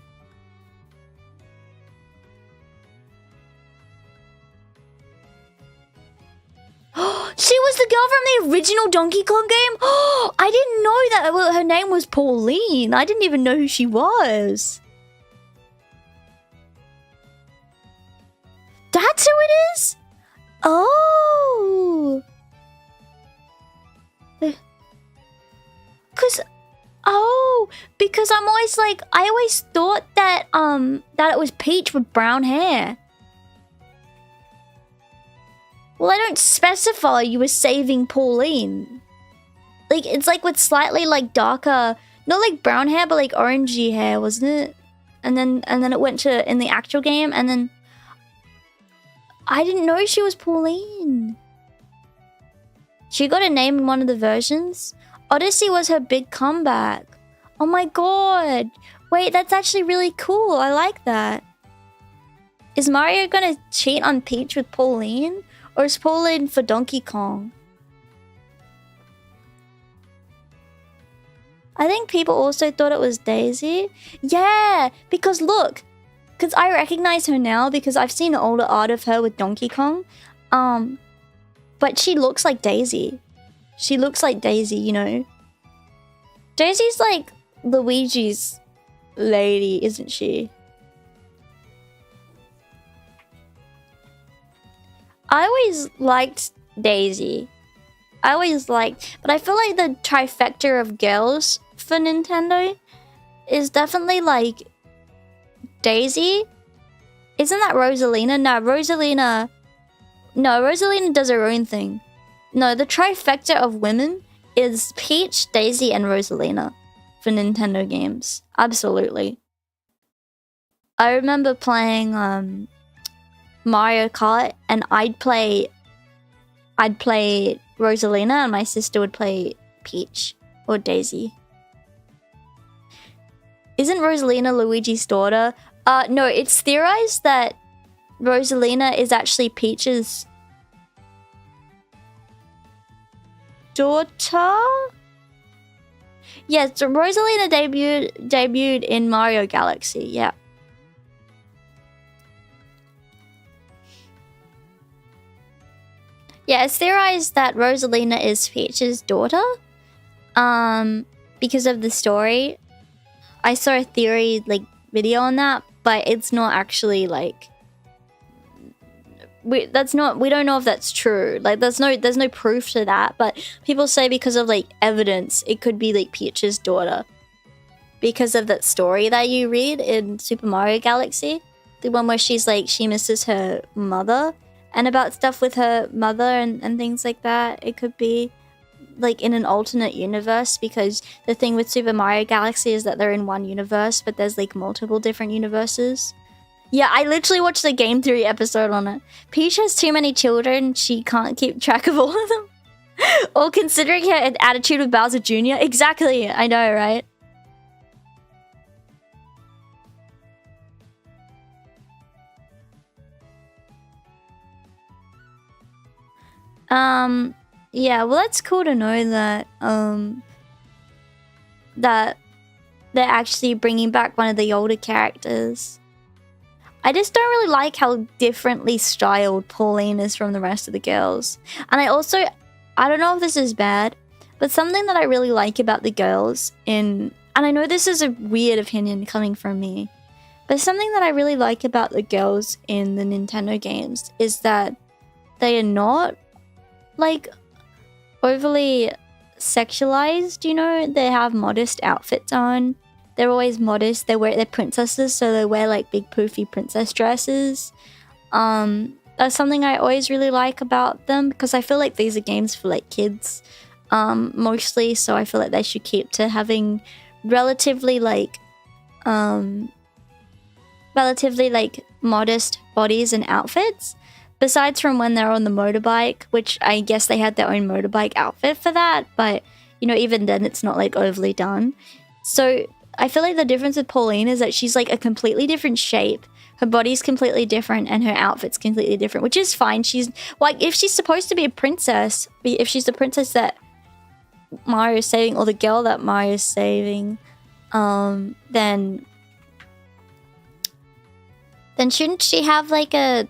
She was the girl from the original Donkey Kong game? I didn't know that her name was Pauline. I didn't even know who she was. That's who it is? Oh. Because I'm always like, I always thought that that it was Peach with brown hair. Well, I don't specify you were saving Pauline. Like, it's like with slightly like darker, not like brown hair, but like orangey hair, wasn't it? And then it went to in the actual game, and then I didn't know she was Pauline. She got a name in one of the versions. Odyssey was her big comeback. Oh my god. Wait, that's actually really cool. I like that. Is Mario gonna cheat on Peach with Pauline? Or is Pauline for Donkey Kong? I think people also thought it was Daisy. Yeah, because look. Because I recognize her now because I've seen older art of her with Donkey Kong. But she looks like Daisy. She looks like Daisy, you know. Daisy's like Luigi's lady, isn't she? I always liked Daisy. But I feel like the trifecta of girls for Nintendo is definitely like Daisy. Isn't that Rosalina? No, Rosalina does her own thing. No, the trifecta of women is Peach, Daisy, and Rosalina for Nintendo games. Absolutely. I remember playing Mario Kart, and I'd play Rosalina, and my sister would play Peach or Daisy. Isn't Rosalina Luigi's daughter? No, it's theorized that Rosalina is actually Peach's daughter? Yeah, so Rosalina debuted in Mario Galaxy, yeah. Yeah, it's theorized that Rosalina is Peach's daughter. Because of the story. I saw a theory, like, video on that, but it's not actually, like... We don't know if that's true. Like, there's no proof to that, but people say because of, like, evidence, it could be, like, Peach's daughter. Because of that story that you read in Super Mario Galaxy. The one where she's, like, she misses her mother. And about stuff with her mother and things like that. It could be, like, in an alternate universe, because the thing with Super Mario Galaxy is that they're in one universe, but there's, like, multiple different universes. Yeah, I literally watched the Game Theory episode on it. Peach has too many children, she can't keep track of all of them. Or considering her attitude with Bowser Jr. Exactly, I know, right? Yeah, well, that's cool to know that, that they're actually bringing back one of the older characters. I just don't really like how differently styled Pauline is from the rest of the girls. And I don't know if this is bad, but something that I really like about the girls and I know this is a weird opinion coming from me, but something that I really like about the girls in the Nintendo games is that they are not, like, overly sexualized, you know? They have modest outfits on. They're always modest. They're princesses, so they wear like big poofy princess dresses. That's something I always really like about them, because I feel like these are games for like kids, mostly. So I feel like they should keep to having relatively like modest bodies and outfits. Besides from when they're on the motorbike, which I guess they had their own motorbike outfit for that, but you know, even then it's not like overly done. So I feel like the difference with Pauline is that she's like a completely different shape. Her body's completely different and her outfit's completely different, which is fine. She's like, if she's supposed to be a princess, if she's the princess that Mario's saving, or the girl that Mario's saving, then shouldn't she have like a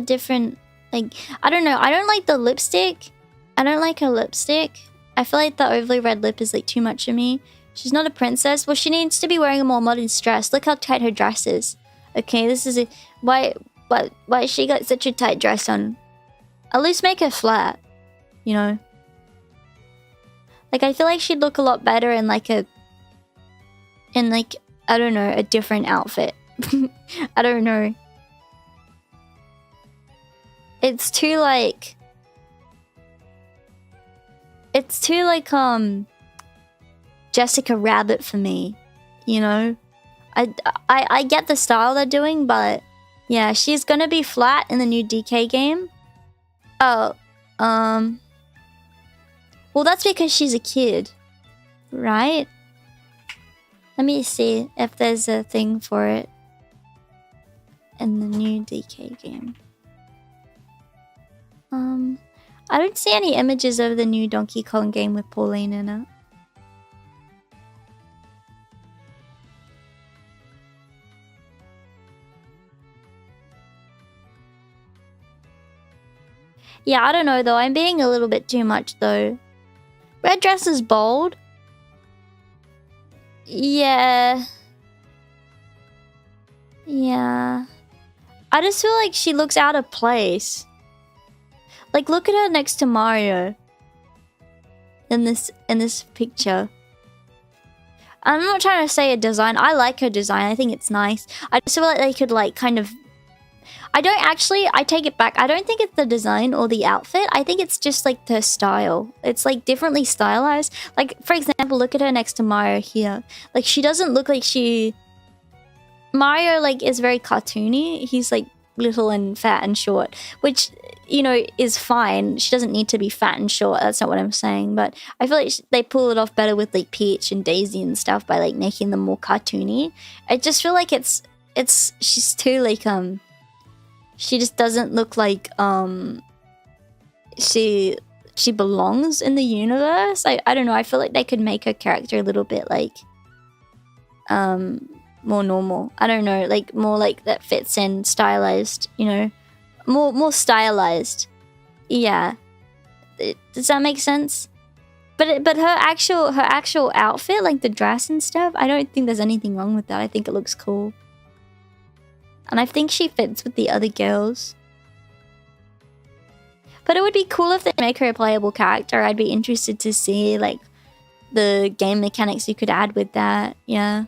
different, like, I don't know. I don't like the lipstick. I don't like her lipstick. I feel like the overly red lip is like too much for me. She's not a princess. Well, she needs to be wearing a more modern dress. Look how tight her dress is. Okay, this is why she got such a tight dress on. At least make her flat, you know. Like, I feel like she'd look a lot better in like I don't know, a different outfit. I don't know. It's too like Jessica Rabbit for me, you know. I get the style they're doing, but yeah, she's gonna be flat in the new DK game. Oh, well, that's because she's a kid, right? Let me see if there's a thing for it in the new DK game. I don't see any images of the new Donkey Kong game with Pauline in it. Yeah, I don't know though. I'm being a little bit too much though. Red dress is bold. Yeah. Yeah. I just feel like she looks out of place. Like, look at her next to Mario. In this picture. I'm not trying to say a design. I like her design. I think it's nice. I just feel like they could like kind of... I take it back. I don't think it's the design or the outfit. I think it's just like the style. It's like differently stylized. Like, for example, look at her next to Mario here. Like, she doesn't look like she... Mario, like, is very cartoony. He's like little and fat and short, which, you know, is fine. She doesn't need to be fat and short. That's not what I'm saying. But I feel like they pull it off better with like Peach and Daisy and stuff by like making them more cartoony. I just feel like she's too like she just doesn't look like she belongs in the universe. I don't know. I feel like they could make her character a little bit like more normal. I don't know, like more like that fits in, stylized, you know, more stylized. Yeah, does that make sense? But her actual outfit, like the dress and stuff, I don't think there's anything wrong with that. I think it looks cool, and I think she fits with the other girls. But it would be cool if they make her a playable character. I'd be interested to see like the game mechanics you could add with that. Yeah.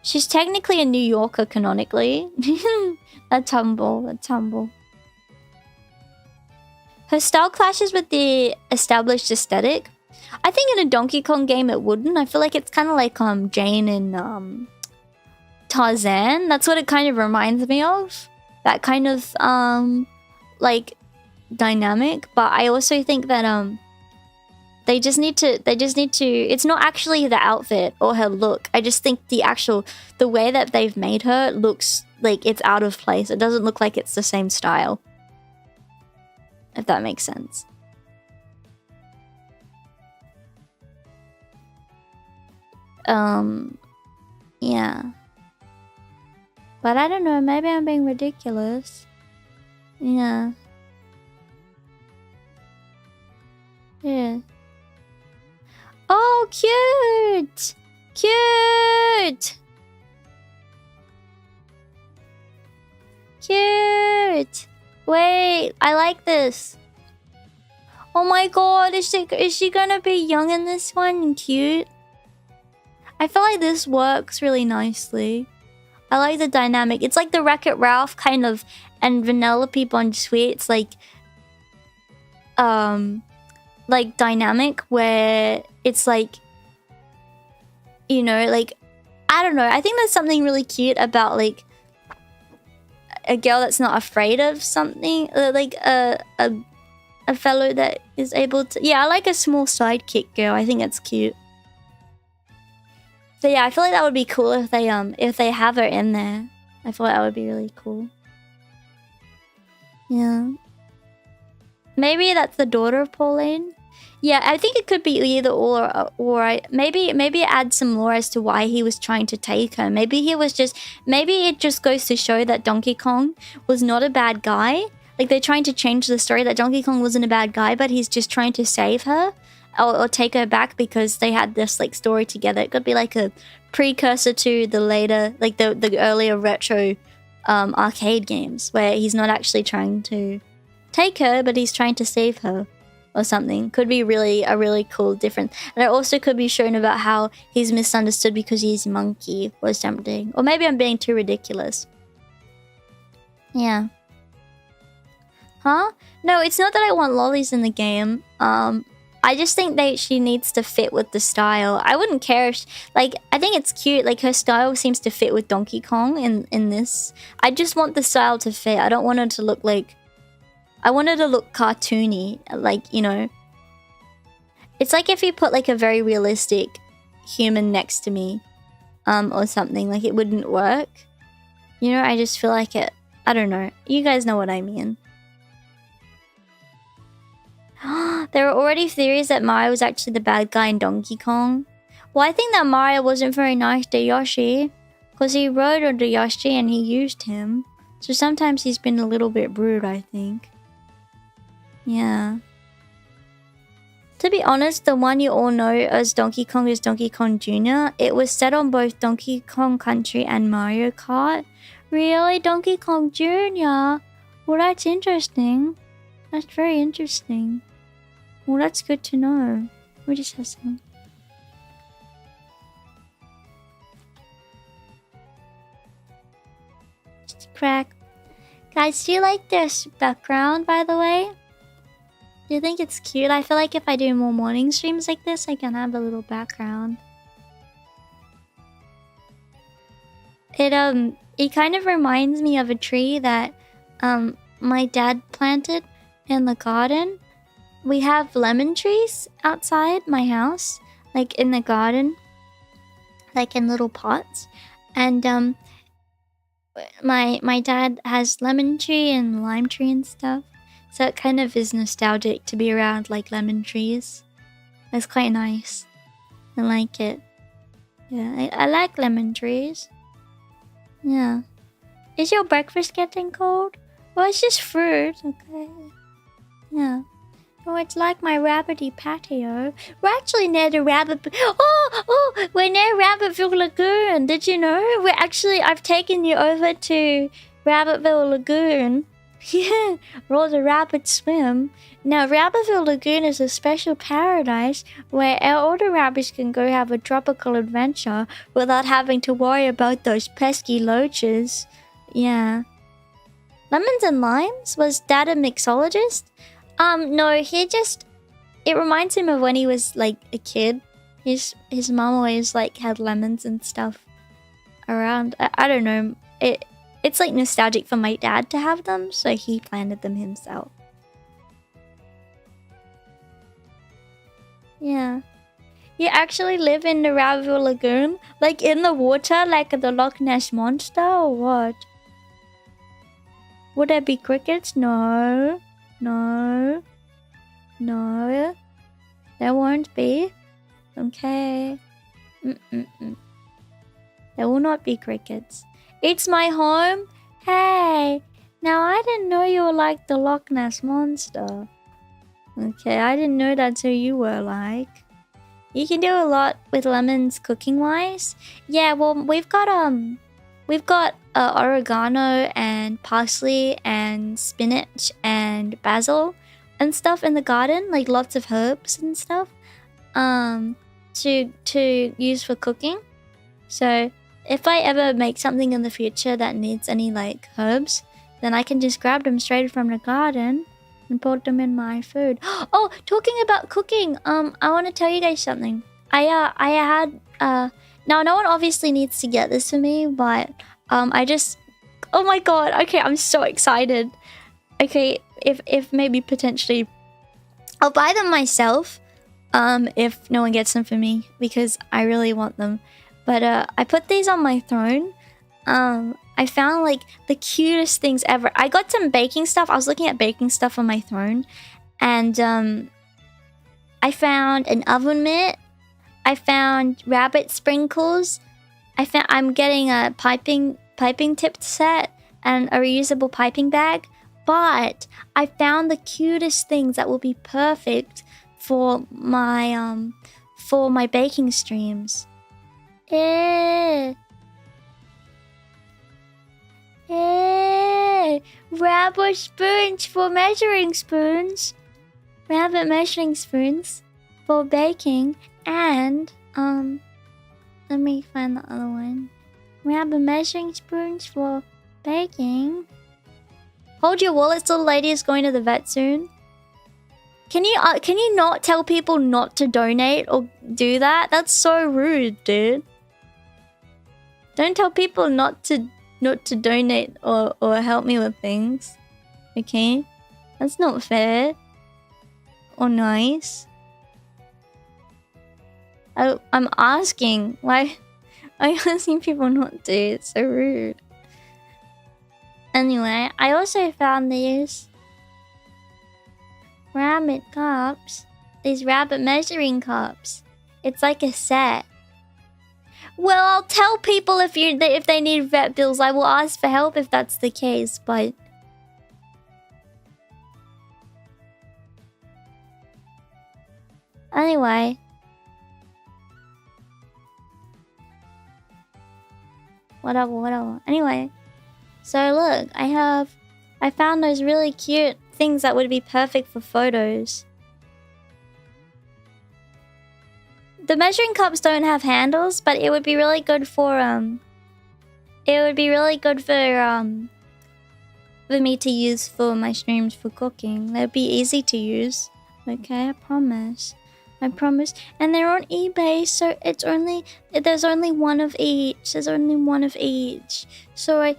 She's technically a New Yorker canonically. That's humble. That's humble. Her style clashes with the established aesthetic. I think in a Donkey Kong game it wouldn't. I feel like it's kind of like Jane in Tarzan. That's what it kind of reminds me of. That kind of like dynamic. But I also think that they just need to it's not actually the outfit or her look. I just think the way that they've made her looks like it's out of place. It doesn't look like it's the same style. If that makes sense. Yeah. But I don't know, maybe I'm being ridiculous. Yeah. Yeah. Oh, cute! Cute! Cute! Wait, I like this. Oh my god, is she gonna be young in this one and cute? I feel like this works really nicely. I like the dynamic. It's like the Wreck-It Ralph kind of and Vanellope Bon Sweet's like dynamic where it's like, you know, like, I don't know. I think there's something really cute about like a girl that's not afraid of something, like a fellow that is able to. Yeah, I like a small sidekick girl. I think it's cute. So yeah, I feel like that would be cool if they have her in there. I feel like that would be really cool. Yeah. Maybe that's the daughter of Pauline. Yeah, I think it could be either or maybe add some lore as to why he was trying to take her. Maybe it just goes to show that Donkey Kong was not a bad guy. Like they're trying to change the story that Donkey Kong wasn't a bad guy, but he's just trying to save her or take her back because they had this like story together. It could be like a precursor to the later, like the earlier retro arcade games where he's not actually trying to take her, but he's trying to save her. Or something. Could be a really cool difference. And it also could be shown about how he's misunderstood because he's a monkey or something. Or maybe I'm being too ridiculous. Yeah. Huh? No, it's not that I want lollies in the game. I just think she needs to fit with the style. I wouldn't care if I think it's cute. Like her style seems to fit with Donkey Kong in this. I just want the style to fit. I don't want her to look like, I want her to look cartoony, like, you know. It's like if you put like a very realistic human next to me, or something, like it wouldn't work. You know, I just feel like it, I don't know. You guys know what I mean. There are already theories that Mario was actually the bad guy in Donkey Kong. Well, I think that Mario wasn't very nice to Yoshi, because he rode onto Yoshi and he used him. So sometimes he's been a little bit rude, I think. Yeah. To be honest, the one you all know as Donkey Kong is Donkey Kong Jr. It was set on both Donkey Kong Country and Mario Kart. Really? Donkey Kong Jr.? Well, that's interesting. That's very interesting. Well, that's good to know. We just have some. Just a crack. Guys, do you like this background, by the way? Do you think it's cute? I feel like if I do more morning streams like this, I can have a little background. It kind of reminds me of a tree that my dad planted in the garden. We have lemon trees outside my house, like in the garden, like in little pots. And my dad has lemon tree and lime tree and stuff. So it kind of is nostalgic to be around like lemon trees. It's quite nice. I like it. Yeah, I like lemon trees. Yeah. Is your breakfast getting cold? Well, it's just fruit, okay? Yeah. Oh, it's like my rabbity patio. We're actually near the we're near Rabbitville Lagoon. Did you know? I've taken you over to Rabbitville Lagoon. Yeah, where all the rabbits swim. Now, Rabbitville Lagoon is a special paradise where all the rabbits can go have a tropical adventure without having to worry about those pesky loaches. Yeah. Lemons and Limes? Was Dad a mixologist? No, it reminds him of when he was like a kid. His mom always like had lemons and stuff around. I don't know. It's like nostalgic for my dad to have them, so he planted them himself. Yeah. You actually live in the Rabbitville Lagoon? Like in the water, like the Loch Ness Monster, or what? Would there be crickets? No. No. No. There won't be. Okay. There will not be crickets. It's my home? Hey! Now I didn't know you were like the Loch Ness Monster. Okay, I didn't know that's who you were like. You can do a lot with lemons cooking-wise. Yeah, well, we've got oregano and parsley and spinach and basil. and stuff in the garden, like lots of herbs and stuff, to use for cooking. So if I ever make something in the future that needs any like herbs, then I can just grab them straight from the garden and put them in my food. Oh, talking about cooking, I want to tell you guys something. I had now no one obviously needs to get this for me, but I just, oh my god, okay, I'm so excited. Okay, if maybe potentially I'll buy them myself if no one gets them for me, because I really want them. But I put these on my throne. I found like the cutest things ever. I got some baking stuff. I was looking at baking stuff on my throne, and I found an oven mitt. I found rabbit sprinkles. I'm getting a piping tipped set and a reusable piping bag. But I found the cutest things that will be perfect for my baking streams. Rabbit spoons for measuring spoons. Rabbit measuring spoons for baking. And let me find the other one. Rabbit measuring spoons for baking. Hold your wallets, little lady is going to the vet soon. Can you not tell people not to donate or do that? That's so rude, dude. Don't tell people not to donate or help me with things. Okay? That's not fair. Or nice. I'm asking. Why are you asking people not to? It's so rude. Anyway, I also found these rabbit cups. These rabbit measuring cups. It's like a set. Well, I'll tell people if they need vet bills. I will ask for help if that's the case, but anyway. Whatever. Anyway. So look, I found those really cute things that would be perfect for photos. The measuring cups don't have handles, but it would be really good for for me to use for my streams for cooking. They'd be easy to use. Okay, I promise. And they're on eBay, so there's only one of each. So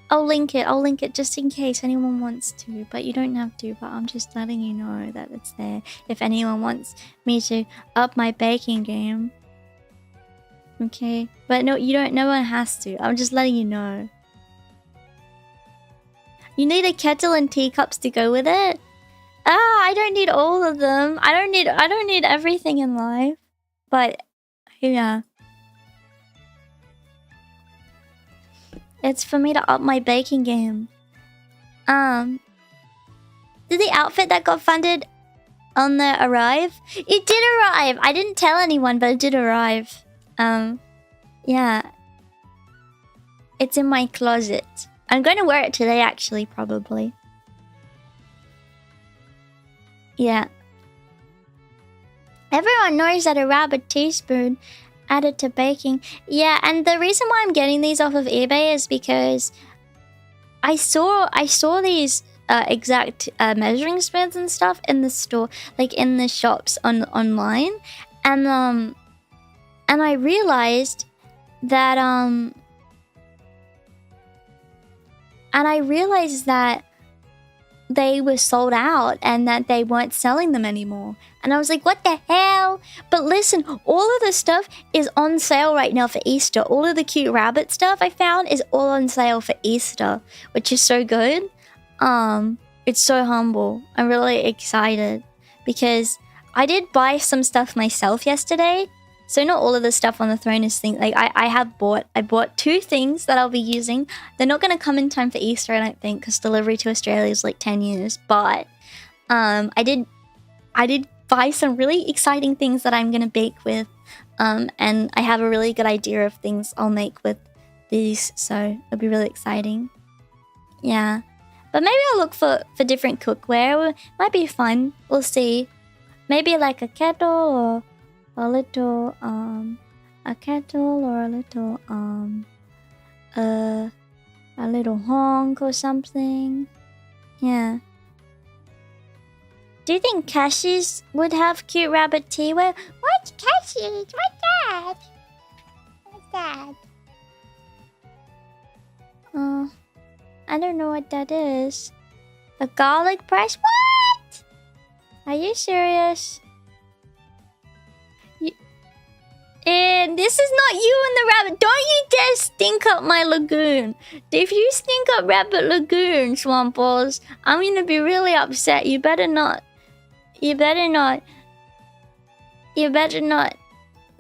I'll link it just in case anyone wants to, but you don't have to. But I'm just letting you know that it's there if anyone wants me to up my baking game. Okay, but no, you don't. No one has to. I'm just letting you know. You need a kettle and teacups to go with it. I don't need all of them. I don't need everything in life. But yeah. It's for me to up my baking game. Did the outfit that got funded on the arrive? It did arrive! I didn't tell anyone, but it did arrive. Yeah. It's in my closet. I'm going to wear it today, actually, probably. Yeah. Everyone knows that a rabbit teaspoon added to baking. Yeah, and the reason why I'm getting these off of eBay is because I saw these exact measuring spoons and stuff in the store, like in the shops online, and I realized that they were sold out and that they weren't selling them anymore. And I was like, what the hell? But listen, all of this stuff is on sale right now for Easter. All of the cute rabbit stuff I found is all on sale for Easter, which is so good. It's so humble. I'm really excited because I did buy some stuff myself yesterday. So not all of the stuff on the throne is things like I bought 2 things that I'll be using. They're not going to come in time for Easter, I don't think, because delivery to Australia is like 10 years. But I did buy some really exciting things that I'm going to bake with. And I have a really good idea of things I'll make with these. So it'll be really exciting. Yeah. But maybe I'll look for different cookware. It might be fun. We'll see. Maybe like a kettle or a little a kettle or a little honk or something. Yeah. Do you think Cashies would have cute rabbit tea? What's Cashies? What's that? What's that? I don't know what that is. A garlic press? What? Are you serious? And this is not you and the rabbit. Don't you dare stink up my lagoon. If you stink up Rabbit Lagoon, Swamples, I'm gonna be really upset. You better not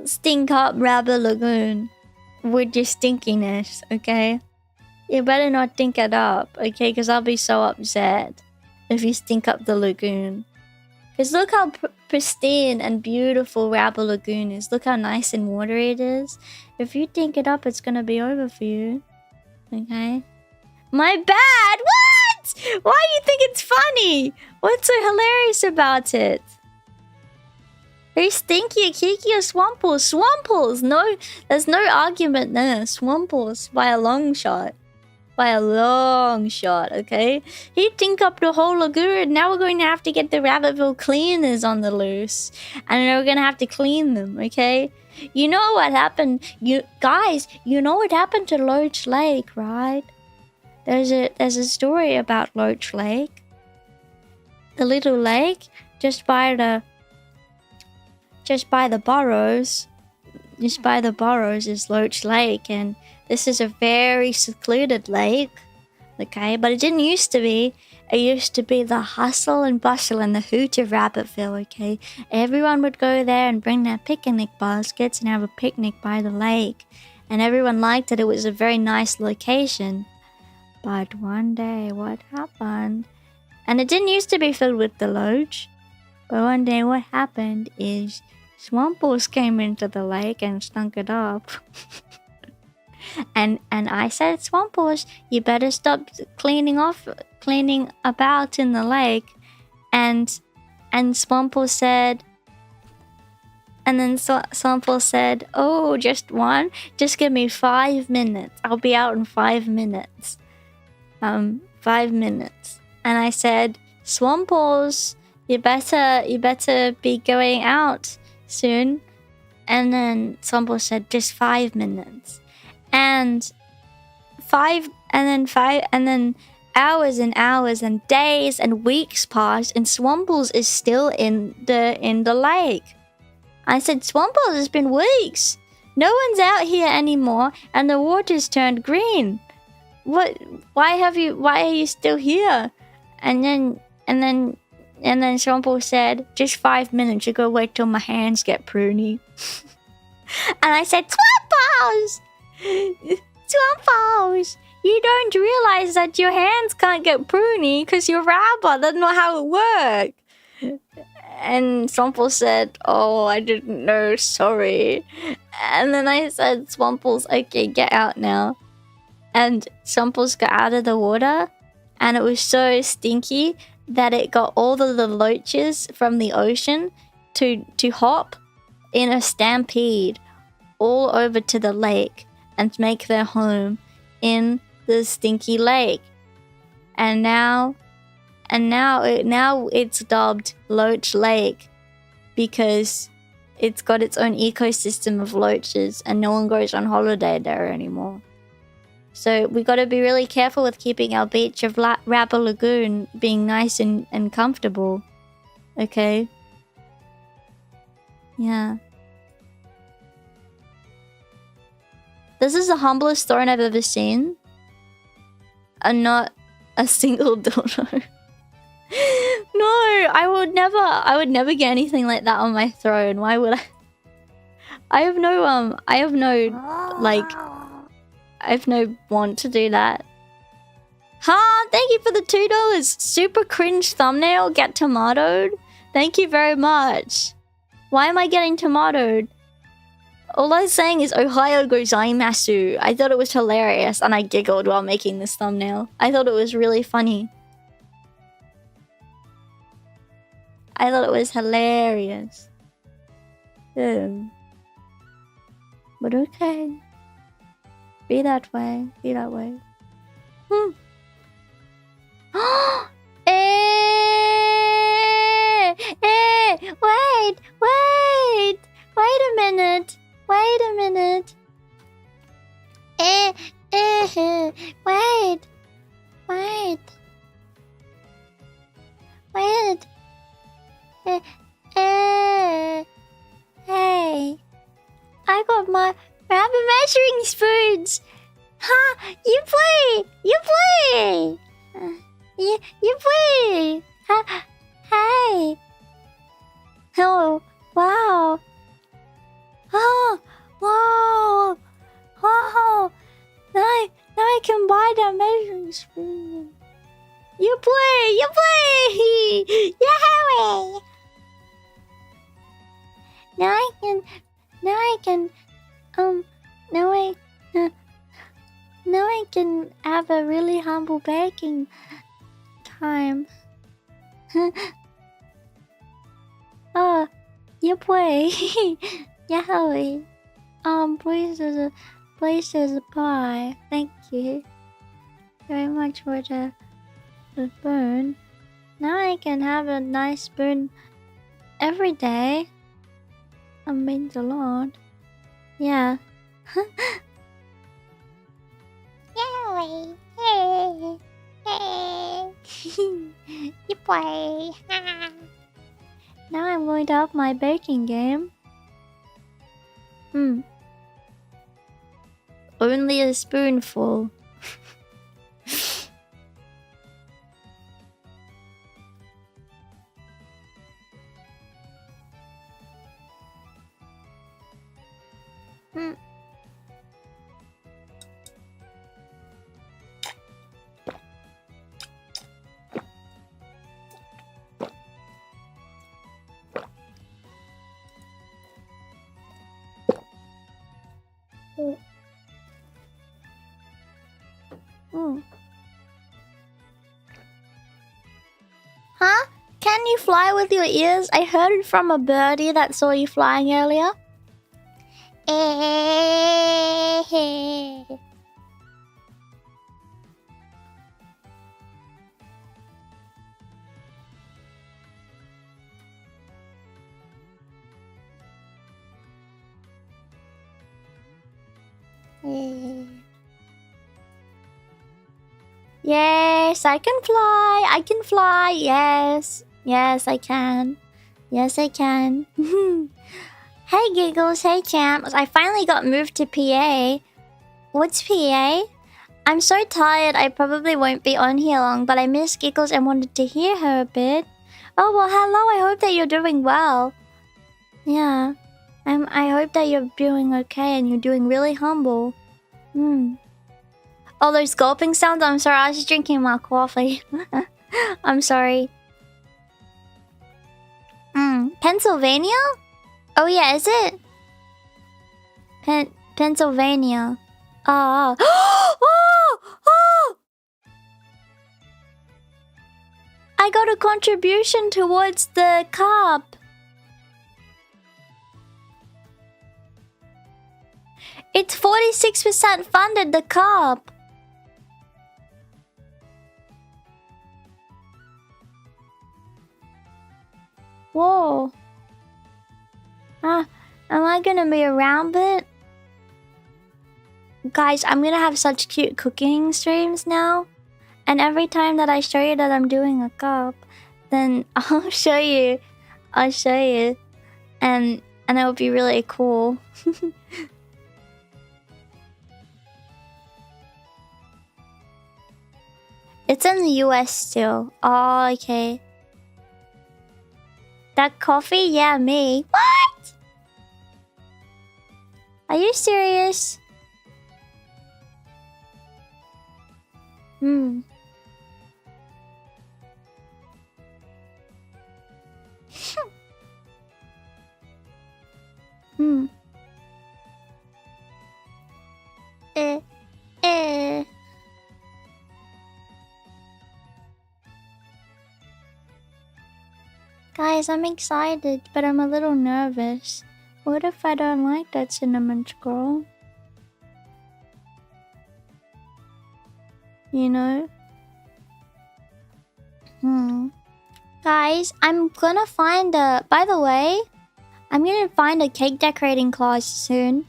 stink up Rabbit Lagoon with your stinkiness, okay? You better not stink it up, okay? Because I'll be so upset if you stink up the lagoon. Because look how pristine and beautiful Rabbit Lagoon is. Look how nice and watery it is. If you stink it up, it's gonna be over for you. Okay? My bad! What? Why do you think it's funny? What's so hilarious about it? Who's stinkier, Kiki or Swamples? Swamples! No, there's no argument there. Swamples by a long shot. By a long shot, okay? He stink up the whole lagoon. Now we're going to have to get the Rabbitville cleaners on the loose. And we're going to have to clean them, okay? You know what happened? Guys, you know what happened to Loach Lake, right? There's a story about Loach Lake. The little lake just by the burrows. Just by the burrows is Loach Lake, and this is a very secluded lake, okay? But it didn't used to be. It used to be the hustle and bustle and the hoot of Rabbitville, okay? Everyone would go there and bring their picnic baskets and have a picnic by the lake. And everyone liked it. It was a very nice location. But one day, what happened? And it didn't used to be filled with the loach. But one day what happened is Swamples came into the lake and stunk it up. And I said, Swamples, you better stop cleaning about in the lake. And Swamples said, Swamples said, oh, just one? Just give me 5 minutes. I'll be out in 5 minutes. 5 minutes. And I said, Swamples, you better be going out soon. And then Swamples said, just 5 minutes. And then hours and hours and days and weeks passed, and Swamples is still in the lake. I said, Swamples, it's been weeks. No one's out here anymore, and the water's turned green. What? Why are you still here? And then Swamples said, just 5 minutes. You go wait till my hands get pruny. And I said, Swamples! Swamples! You don't realize that your hands can't get pruny because you're rabba. That's not how it works. And Swamples said, oh, I didn't know, sorry. And then I said, Swamples, okay, get out now. And Swamples got out of the water, and it was so stinky that it got all the loaches from the ocean to hop in a stampede all over to the lake and make their home in the stinky lake. And now it's dubbed Loach Lake because it's got its own ecosystem of loaches and no one goes on holiday there anymore. So we got to be really careful with keeping our beach of Rabba Lagoon being nice and comfortable. Okay? Yeah. This is the humblest throne I've ever seen. And not a single dildo. No, I would never get anything like that on my throne. Why would I? I have no want to do that. Thank you for the $2. Super cringe thumbnail, get tomatoed. Thank you very much. Why am I getting tomatoed? All I was saying is Ohio gozaimasu. I thought it was hilarious and I giggled while making this thumbnail. I thought it was really funny. I thought it was hilarious. But okay. Be that way. Be that way. Wait! Wait! Wait a minute! Wait a minute! Wait! Wait! Wait! Hey! I got my rabbit measuring spoons! Ha! You play! You play! You play! Hey! Oh! Wow! Oh! Wow! Wow! Now I can buy that measuring spoon. You play! You play! Yay! Now I can have a really humble baking time. Oh, you play. Yay! Please there's a pie. Thank you very much for the spoon. Now I can have a nice spoon every day. That means a lot. Yeah. Yay! Hey! Hey! You play. Now I'm going to up my baking game. Only a spoonful. Huh? Can you fly with your ears? I heard it from a birdie that saw you flying earlier. Yes, I can fly. I can fly. Yes. Yes, I can. Yes, I can. Hey, Giggles. Hey, Champs. I finally got moved to PA. What's PA? I'm so tired. I probably won't be on here long, but I miss Giggles and wanted to hear her a bit. Oh, well, hello. I hope that you're doing well. Yeah. I hope that you're doing okay and you're doing really humble. Oh, there's gulping sounds? I'm sorry, I was just drinking my coffee. I'm sorry. Pennsylvania? Oh yeah, is it? Pennsylvania. Oh. I got a contribution towards the cup. It's 46% funded, the cup. Whoa. Am I gonna be around it? Guys, I'm gonna have such cute cooking streams now. And every time that I show you that I'm doing a cup, then I'll show you. I'll show you. And it'll be really cool. It's in the US still. Oh, okay. That coffee? Yeah, me. What? Are you serious? Guys, I'm excited, but I'm a little nervous. What if I don't like that cinnamon scroll? You know? Guys, I'm gonna find a... By the way, I'm gonna find a cake decorating class soon.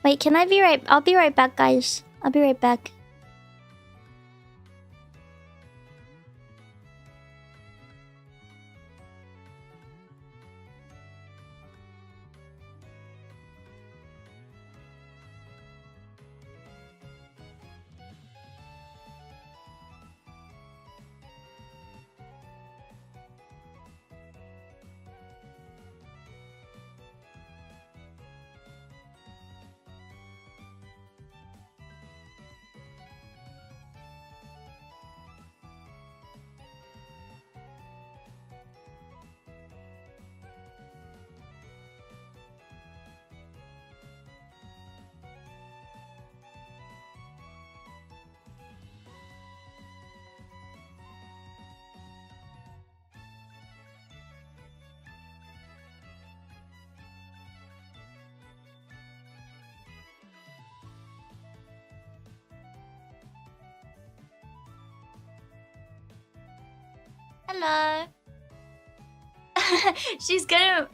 Wait, can I be right... I'll be right back, guys. I'll be right back. Hello. she's gonna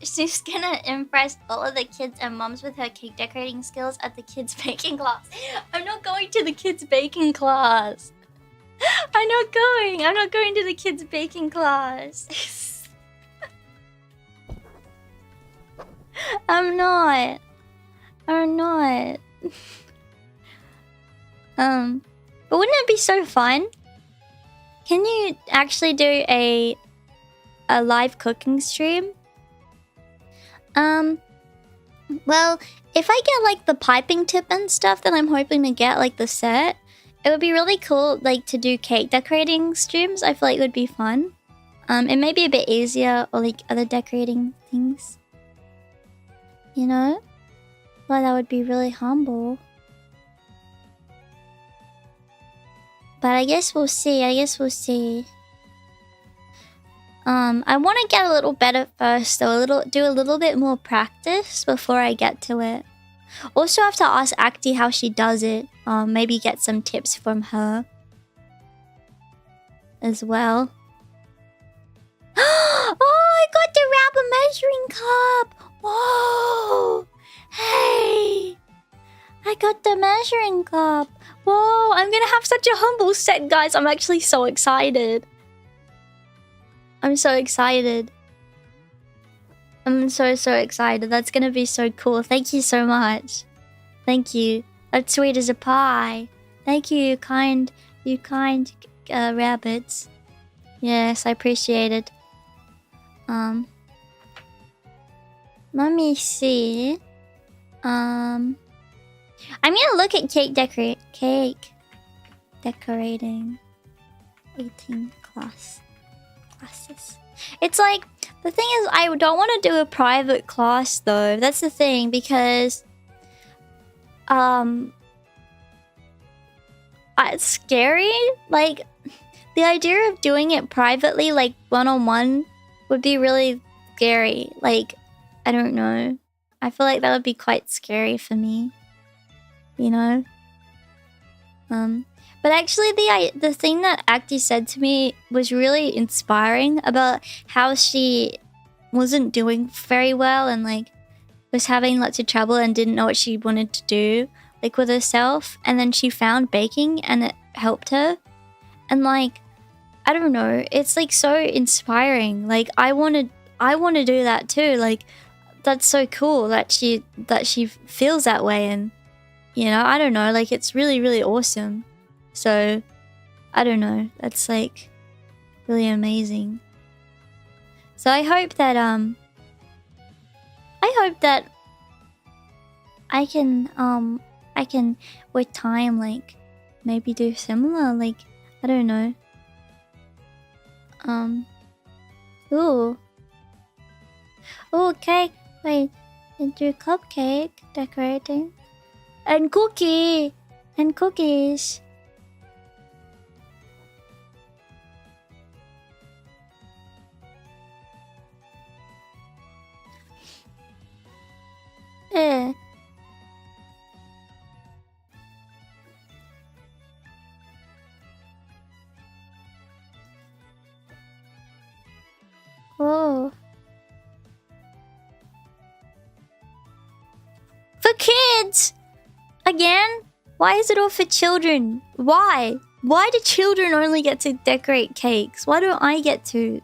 impress all of the kids and moms with her cake decorating skills at the kids baking class. I'm not going to the kids baking class. I'm not going to the kids baking class. I'm not. But wouldn't it be so fun? Can you actually do a live cooking stream? Well, if I get like the piping tip and stuff that I'm hoping to get, like the set, it would be really cool like to do cake decorating streams. I feel like it would be fun. It may be a bit easier or like other decorating things. You know? Well, that would be really humble. But I guess we'll see. I want to get a little better first, though. Do a little bit more practice before I get to it. Also, I have to ask Acti how she does it. Maybe get some tips from her as well. Oh, I got the rabba measuring cup. Whoa! Hey, I got the measuring cup. Whoa, I'm gonna have such a humble set, guys. I'm actually so excited. I'm so excited. I'm so excited. That's gonna be so cool. Thank you so much. Thank you. That's sweet as a pie. Thank you, you kind rabbits. Yes, I appreciate it. Let me see. I'm gonna look at cake decorating 18 classes. It's like, the thing is, I don't want to do a private class though. That's the thing, because it's scary. Like, the idea of doing it privately, like one-on-one, would be really scary. Like, I don't know. I feel like that would be quite scary for me. You know? But actually the thing that Acti said to me was really inspiring about how she wasn't doing very well and like was having lots of trouble and didn't know what she wanted to do like with herself, and then she found baking and it helped her. And like, I don't know, it's like so inspiring. Like I want to do that too. Like that's so cool that she feels that way, and you know, I don't know, like it's really awesome. So I don't know, that's like really amazing. So I hope that I can with time like maybe do similar, like I don't know. Ooh, cake. Wait, do cupcake decorating and cookies. Oh. For kids! Again? Why is it all for children? Why? Why do children only get to decorate cakes? Why don't I get to?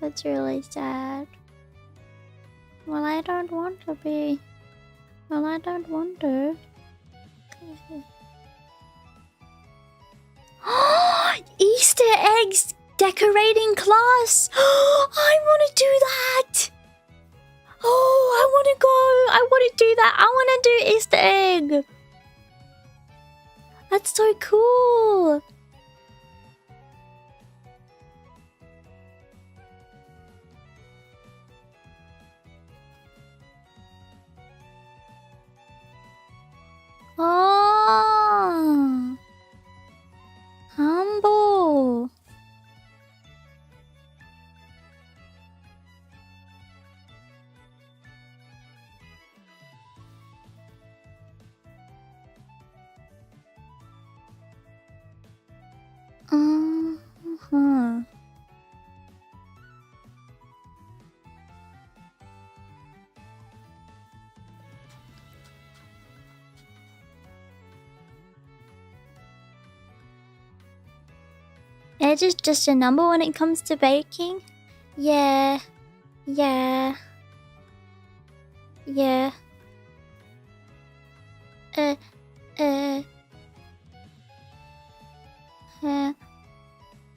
That's really sad. Well, I don't want to be. Well, I don't want to. Easter eggs decorating class! I want to do that! Oh, I want to go! I want to do that! I want to do Easter egg! That's so cool! Oh! Humble! Uh-huh. Age is just a number when it comes to baking? Yeah. Yeah. Yeah.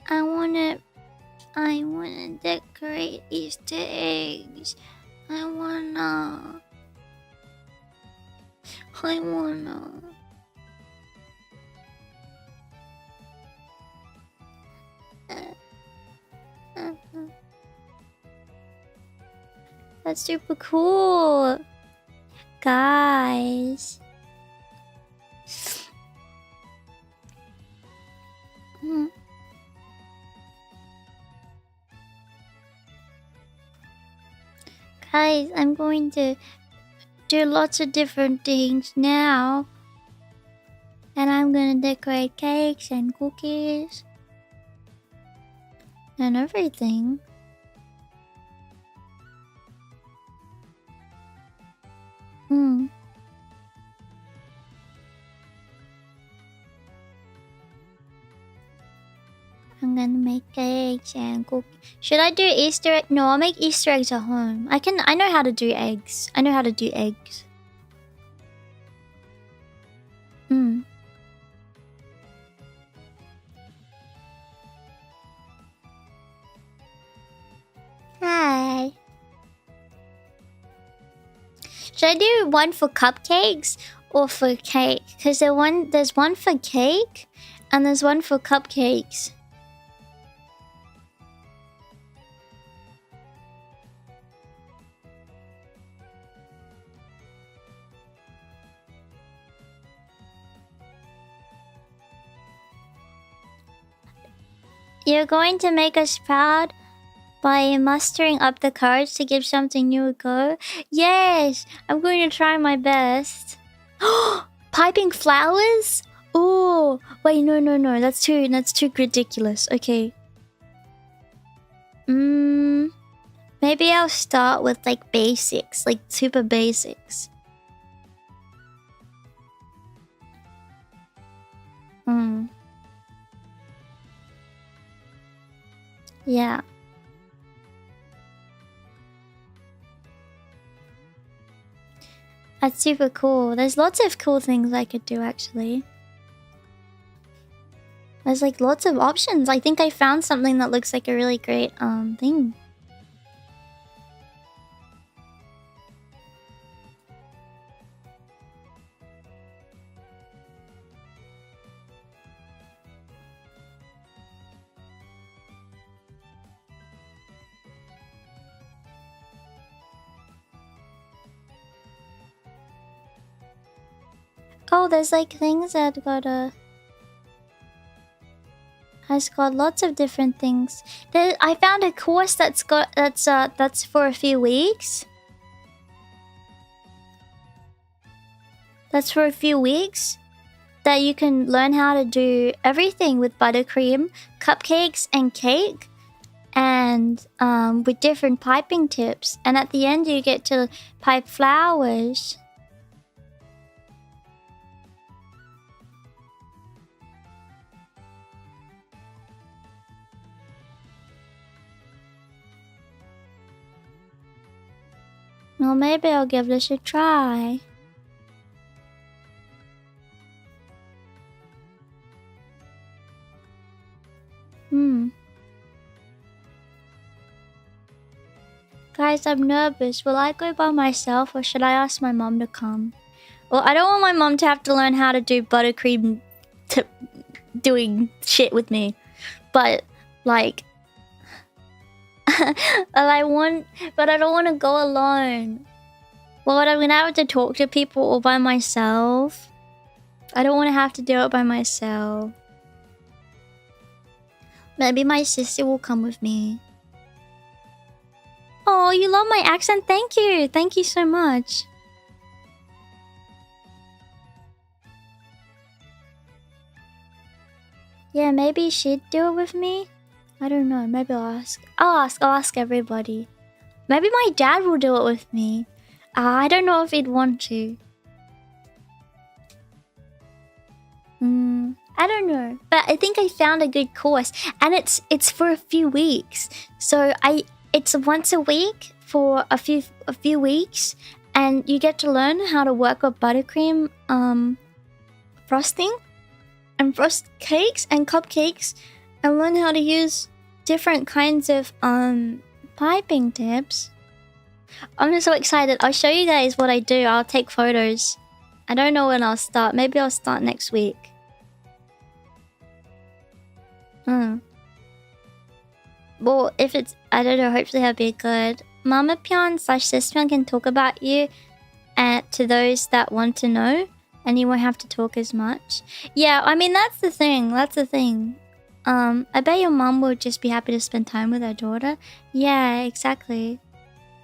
I wanna decorate Easter eggs. I wanna. That's super cool. Guys. Guys, I'm going to do lots of different things now. And I'm gonna decorate cakes and cookies. And everything. I'm gonna make cakes and cook. Should I do Easter egg? No, I'll make Easter eggs at home. I know how to do eggs. I know how to do eggs. Hi. Should I do one for cupcakes or for cake? Because there's one for cake and there's one for cupcakes. You're going to make us proud by mustering up the courage to give something new a go? Yes, I'm going to try my best. Piping flowers? Oh, wait, no. That's too ridiculous. Okay. Maybe I'll start with like basics, like super basics. Yeah. That's super cool. There's lots of cool things I could do actually. There's like lots of options. I think I found something that looks like a really great thing. Oh, there's like things that has got lots of different things. I found a course that's for a few weeks. That's for a few weeks. That you can learn how to do everything with buttercream, cupcakes, and cake. And with different piping tips. And at the end you get to pipe flowers. Well, maybe I'll give this a try. Guys, I'm nervous. Will I go by myself or should I ask my mom to come? Well, I don't want my mom to have to learn how to do buttercream doing shit with me. But, like... but I don't want to go alone. Well, I'm gonna have to talk to people all by myself. I don't want to have to do it by myself. Maybe my sister will come with me. Oh, you love my accent? Thank you. Thank you so much. Yeah, maybe she'd do it with me. I don't know. Maybe I'll ask. I'll ask everybody. Maybe my dad will do it with me. I don't know if he'd want to. I don't know. But I think I found a good course. And it's for a few weeks. So it's once a week for a few weeks. And you get to learn how to work with buttercream frosting. And frost cakes and cupcakes. And learn how to use different kinds of piping tips. I'm so excited. I'll show you guys what I do. I'll take photos. I don't know when I'll start. Maybe I'll start next week. Well, if it's... I don't know. Hopefully I'll be good. Mama Pyon / Sis Pyon can talk about you to those that want to know. And you won't have to talk as much. Yeah, I mean, that's the thing. That's the thing. I bet your mom will just be happy to spend time with her daughter. Yeah, exactly.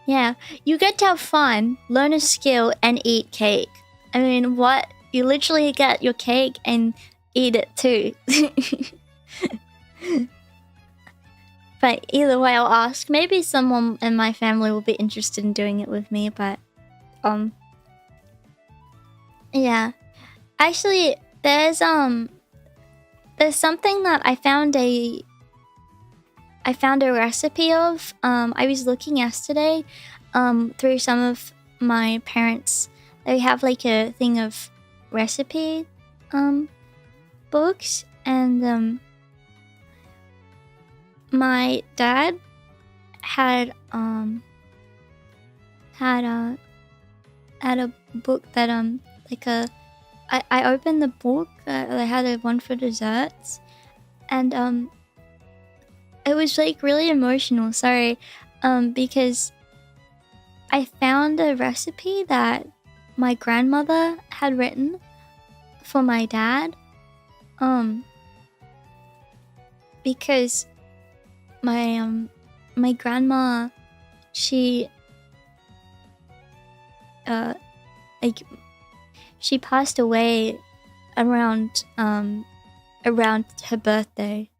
Yeah, you get to have fun, learn a skill, and eat cake. I mean, what? You literally get your cake and eat it too. But either way, I'll ask. Maybe someone in my family will be interested in doing it with me, but... yeah. Actually, there's something that I found a recipe of. I was looking yesterday through some of my parents. They have like a thing of recipe books, and my dad had a book that like a I opened the book. They had one for desserts, and it was like really emotional. Sorry, because I found a recipe that my grandmother had written for my dad. Because my grandma, she she passed away around her birthday,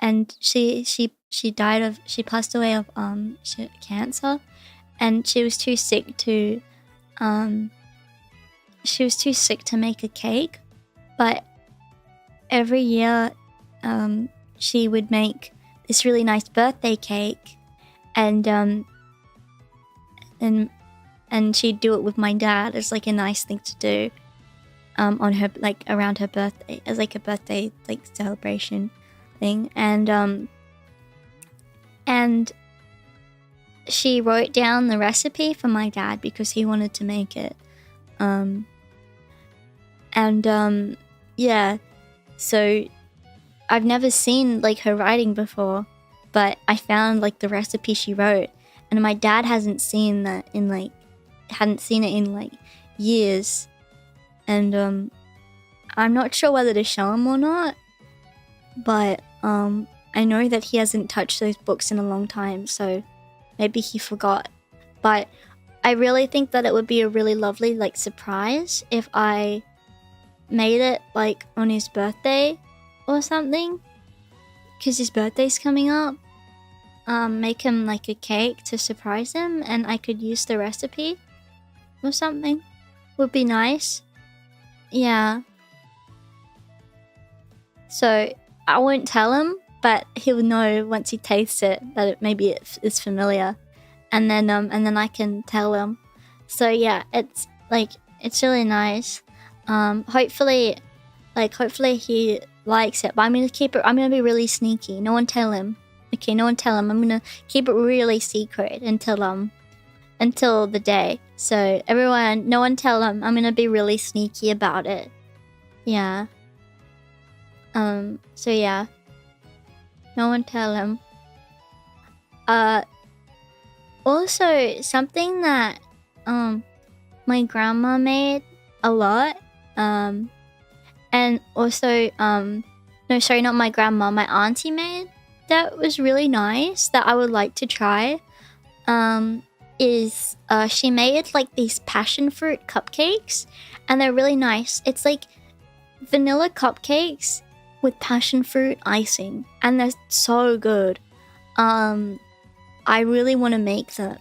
and she passed away of cancer, and she was too sick to make a cake, but every year she would make this really nice birthday cake, and she'd do it with my dad as like a nice thing to do on her, like around her birthday, as like a birthday like celebration thing. And she wrote down the recipe for my dad because he wanted to make it. Yeah, so I've never seen like her writing before, but I found like the recipe she wrote, and my dad hadn't seen it in like years, and I'm not sure whether to show him or not, but I know that he hasn't touched those books in a long time, so maybe he forgot. But I really think that it would be a really lovely like surprise if I made it like on his birthday or something, because his birthday's coming up. Make him like a cake to surprise him, and I could use the recipe or something. Would be nice. Yeah. So I won't tell him, but he'll know once he tastes it that maybe it's familiar, and then I can tell him. So yeah, it's really nice. Hopefully he likes it. But I'm gonna be really sneaky. No one tell him. Okay, no one tell him. I'm gonna keep it really secret until the day. So everyone, no one tell him. I'm gonna be really sneaky about it. Yeah. So yeah. No one tell him. Also something that my grandma made a lot. And also no, sorry, not my grandma, my auntie made that was really nice that I would like to try. Is she made like these passion fruit cupcakes, and they're really nice. It's like vanilla cupcakes with passion fruit icing, and they're so good. I really want to make them.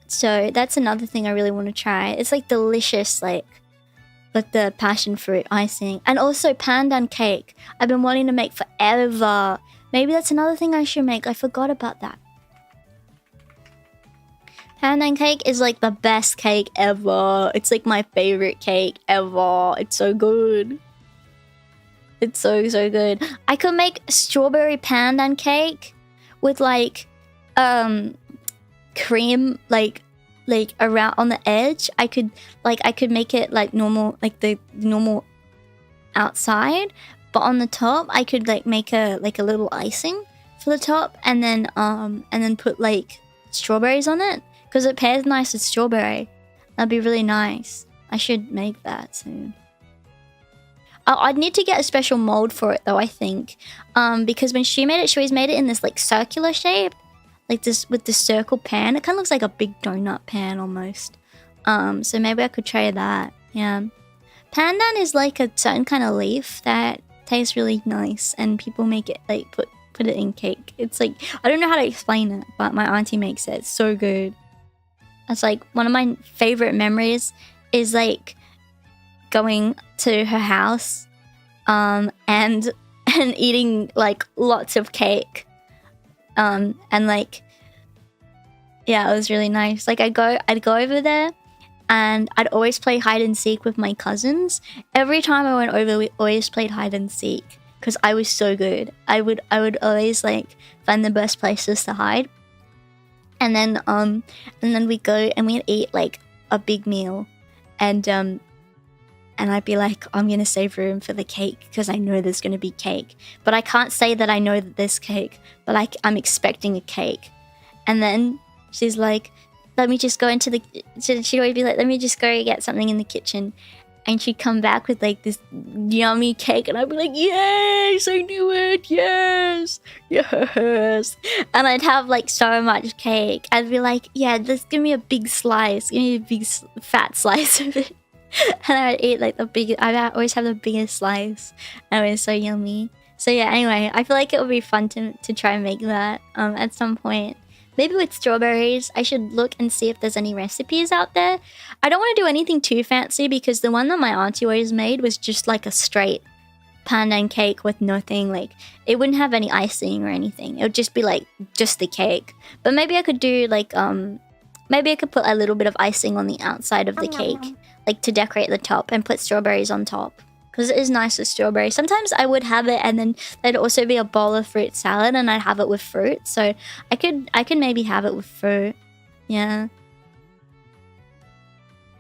So that's another thing I really want to try. It's like delicious, like with the passion fruit icing. And also pandan cake. I've been wanting to make forever. Maybe that's another thing I should make. I forgot about that. Pandan cake is like the best cake ever. It's like my favorite cake ever. It's so good. It's so good. I could make strawberry pandan cake with like cream like around on the edge. I could make it like normal, like the normal outside, but on the top I could like make a little icing for the top, and then put like strawberries on it, because it pairs nice with strawberry. That'd be really nice. I should make that soon. I'd need to get a special mold for it though, I think, because when she made it, she always made it in this like circular shape, like this with the circle pan. It kind of looks like a big donut pan almost. So maybe I could try that. Yeah, pandan is like a certain kind of leaf that tastes really nice, and people make it like put it in cake. It's like, I don't know how to explain it, but my auntie makes it. It's so good. It's like one of my favorite memories is like going to her house and eating like lots of cake, and like, yeah, it was really nice. Like I'd go over there, and I'd always play hide and seek with my cousins. Every time I went over, we always played hide and seek because I was so good. I would always like find the best places to hide, and then we'd go and we'd eat like a big meal, and I'd be like, I'm gonna save room for the cake because I know there's gonna be cake, but I can't say that I know that there's cake, but I'm expecting a cake. And then she's like, let me just go into the, she'd always be like, let me just go get something in the kitchen, and she'd come back with like this yummy cake, and I'd be like, yes, I knew it, yes, and I'd have like so much cake. I'd be like, yeah, just give me a big slice, give me a big fat slice of it. And I'd eat like I'd always have the biggest slice, and it was so yummy. So yeah, anyway, I feel like it would be fun to try and make that at some point. Maybe with strawberries. I should look and see if there's any recipes out there. I don't want to do anything too fancy, because the one that my auntie always made was just like a straight pandan cake with nothing, like it wouldn't have any icing or anything. It would just be like just the cake. But maybe I could do like maybe I could put a little bit of icing on the outside of the cake, like to decorate the top, and put strawberries on top, because it is nice with strawberries. Sometimes I would have it, and then there'd also be a bowl of fruit salad, and I'd have it with fruit. So I could maybe have it with fruit. Yeah.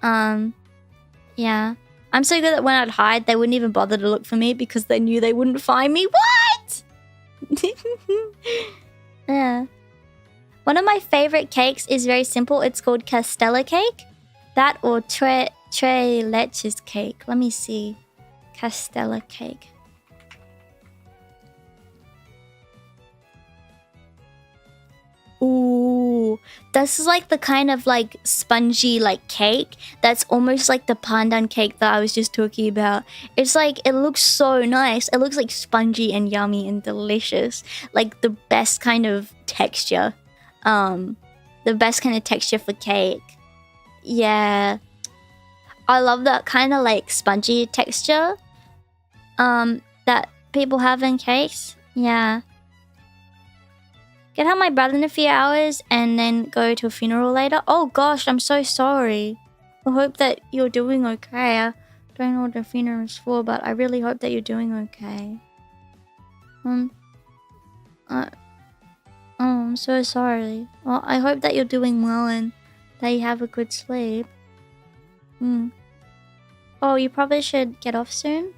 Yeah. I'm so good that when I'd hide, they wouldn't even bother to look for me because they knew they wouldn't find me. What? Yeah. One of my favorite cakes is very simple. It's called Castella cake. That or Tres Leches cake. Let me see. Castella cake. Ooh, this is like the kind of like spongy like cake that's almost like the pandan cake that I was just talking about. It's like, it looks so nice. It looks like spongy and yummy and delicious. Like the best kind of texture. The best kind of texture for cake. Yeah. I love that kind of like spongy texture that people have in cakes. Yeah. Get out my brother in a few hours and then go to a funeral later. Oh gosh, I'm so sorry. I hope that you're doing okay. I don't know what the funeral is for, but I really hope that you're doing okay. Oh, I'm so sorry. Well, I hope that you're doing well and that you have a good sleep. Oh, you probably should get off soon.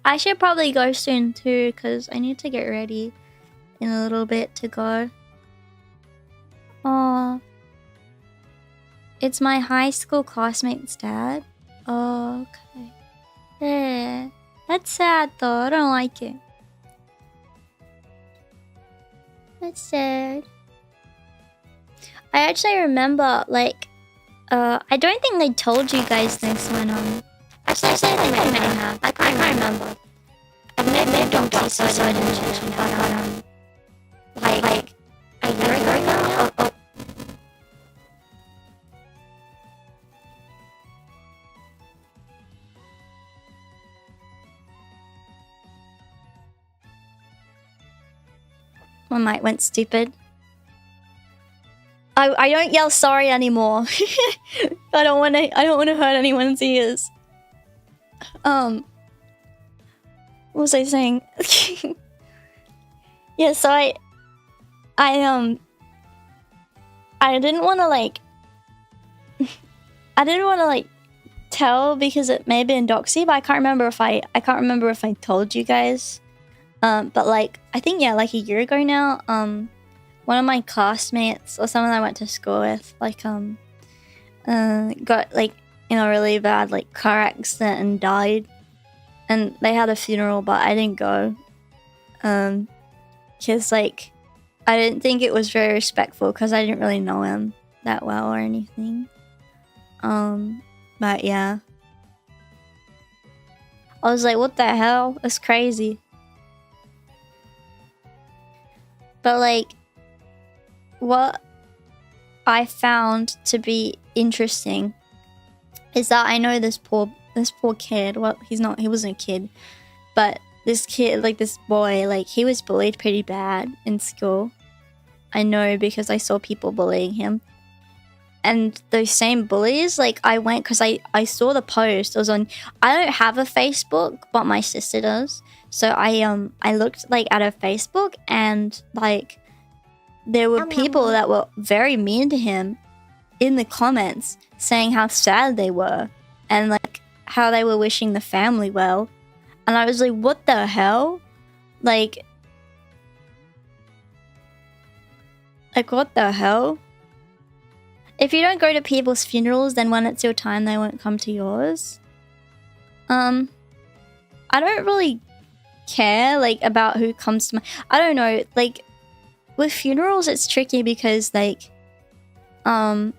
I should probably go soon too, because I need to get ready in a little bit to go. Oh, it's my high school classmate's dad. Oh, okay. Yeah, that's sad though. I don't like it. That's sad. I actually remember, like, I don't think I told you guys this when actually, I think I may have. I can't remember. I may have done so I didn't mention it, but like a year ago now. My mic went stupid. I don't yell sorry anymore. I don't want to hurt anyone's ears. What was I saying? Yeah, so I didn't want to like tell because it may have been doxy, but I can't remember if I told you guys. But like I think yeah, like a year ago now, one of my classmates or someone I went to school with like got like in a really bad like car accident and died, and they had a funeral, but I didn't go because like I didn't think it was very respectful because I didn't really know him that well or anything. But yeah, I was like, what the hell? That's crazy. But like, what I found to be interesting is that I know this poor kid. Well, he wasn't a kid, but this kid, like this boy, like he was bullied pretty bad in school. I know because I saw people bullying him. And those same bullies, like I went because I saw the post. It was on. I don't have a Facebook, but my sister does. So I looked like at her Facebook, and like there were people that were very mean to him in the comments, saying how sad they were and like how they were wishing the family well. And I was like, what the hell? Like what the hell? If you don't go to people's funerals, then when it's your time, they won't come to yours. I don't really care like about who comes to my. I don't know. Like with funerals, it's tricky because like, I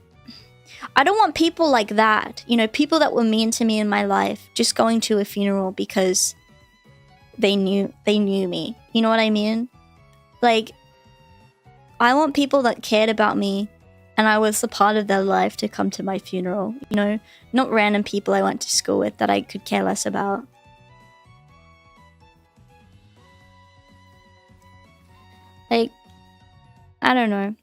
don't want people like that. You know, people that were mean to me in my life just going to a funeral because they knew me. You know what I mean? Like, I want people that cared about me and I was a part of their life to come to my funeral, you know? Not random people I went to school with that I could care less about. Like, I don't know.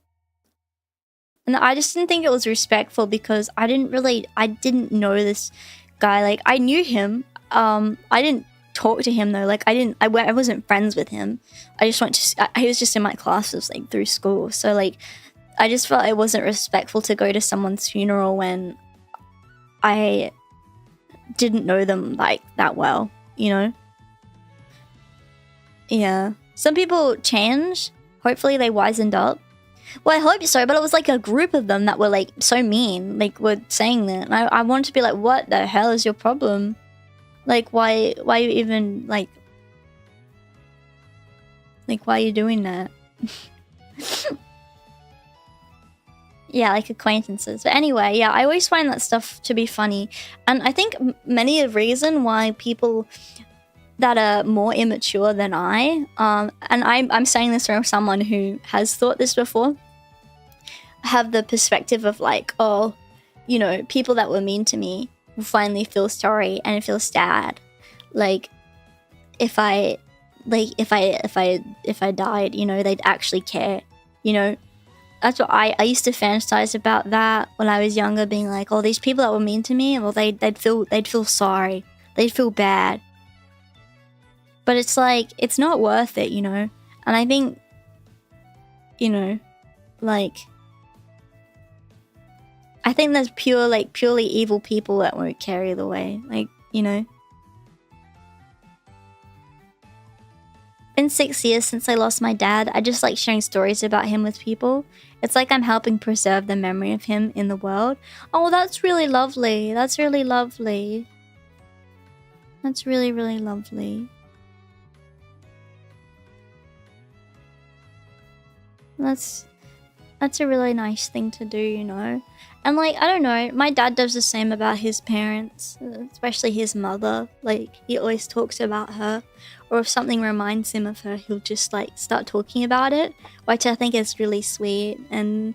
And I just didn't think it was respectful because I didn't know this guy. Like, I knew him. I didn't talk to him though. Like, I wasn't friends with him. I just went to, he was just in my classes, like, through school. So, like, I just felt it wasn't respectful to go to someone's funeral when I didn't know them, like, that well, you know? Yeah. Some people change. Hopefully they wisened up. Well, I hope so, but it was like a group of them that were like so mean, like were saying that. And I wanted to be like, what the hell is your problem? Like, why you even like why are you doing that? Yeah, like acquaintances. But anyway, yeah, I always find that stuff to be funny. And I think many of the reason why people that are more immature than I, and I'm saying this from someone who has thought this before, have the perspective of like, oh, you know, people that were mean to me will finally feel sorry and feel sad. Like, if I died, you know, they'd actually care, you know. That's what I used to fantasize about that when I was younger, being like, oh, these people that were mean to me, well, they'd feel sorry, they'd feel bad. But it's like, it's not worth it, you know. And I think, you know, like, I think there's purely evil people that won't carry the way, like, you know. Been 6 years since I lost my dad. I just like sharing stories about him with people. It's like I'm helping preserve the memory of him in the world. Oh, that's really lovely. That's really lovely. That's really, really lovely. That's a really nice thing to do, you know. And like, I don't know, my dad does the same about his parents, especially his mother. Like, he always talks about her, or if something reminds him of her, he'll just like start talking about it, which I think is really sweet. And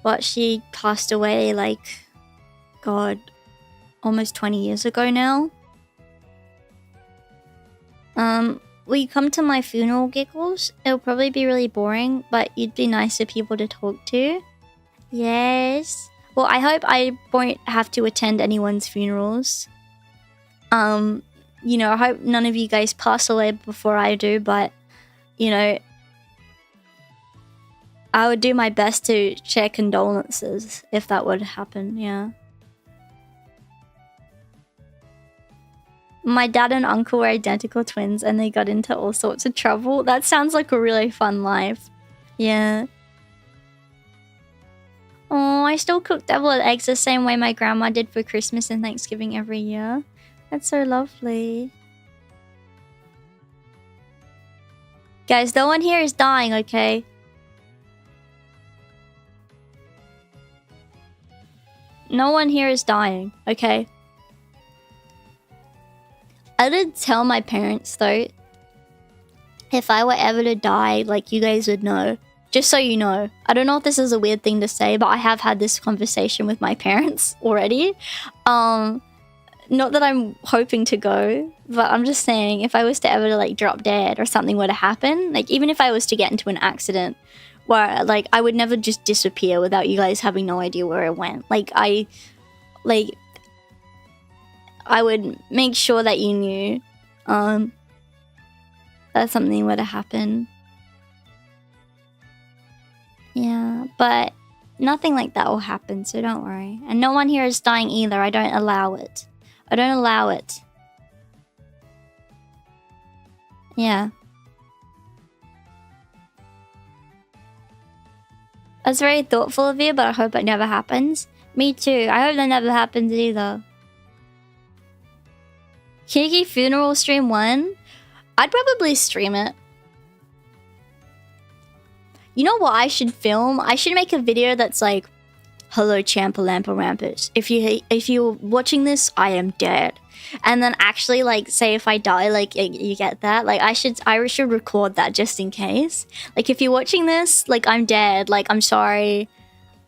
what, she passed away like, God, almost 20 years ago now. Will you come to my funeral, Giggles? It'll probably be really boring, but you'd be nicer people to talk to. Yes. Well, I hope I won't have to attend anyone's funerals. You know, I hope none of you guys pass away before I do, but, you know, I would do my best to share condolences if that would happen, yeah. My dad and uncle were identical twins and they got into all sorts of trouble. That sounds like a really fun life. Yeah. Oh, I still cook deviled eggs the same way my grandma did for Christmas and Thanksgiving every year. That's so lovely. Guys, no one here is dying, okay? No one here is dying, okay? I did tell my parents, though, if I were ever to die, like, you guys would know. Just so you know. I don't know if this is a weird thing to say, but I have had this conversation with my parents already. Not that I'm hoping to go, but I'm just saying, if I was to ever, like, drop dead or something were to happen, like, even if I was to get into an accident where, like, I would never just disappear without you guys having no idea where I went. Like, I would make sure that you knew that something were to happen. Yeah, but nothing like that will happen, so don't worry. And no one here is dying either. I don't allow it. I don't allow it. Yeah. That's very thoughtful of you, but I hope it never happens. Me too. I hope that never happens either. Kiki funeral stream 1? I'd probably stream it. You know what I should film? I should make a video that's like, hello Champa Lampa Rampus. If you're watching this, I am dead. And then actually, like, say if I die, like, you get that? Like, I should record that just in case. Like, if you're watching this, like, I'm dead. Like, I'm sorry.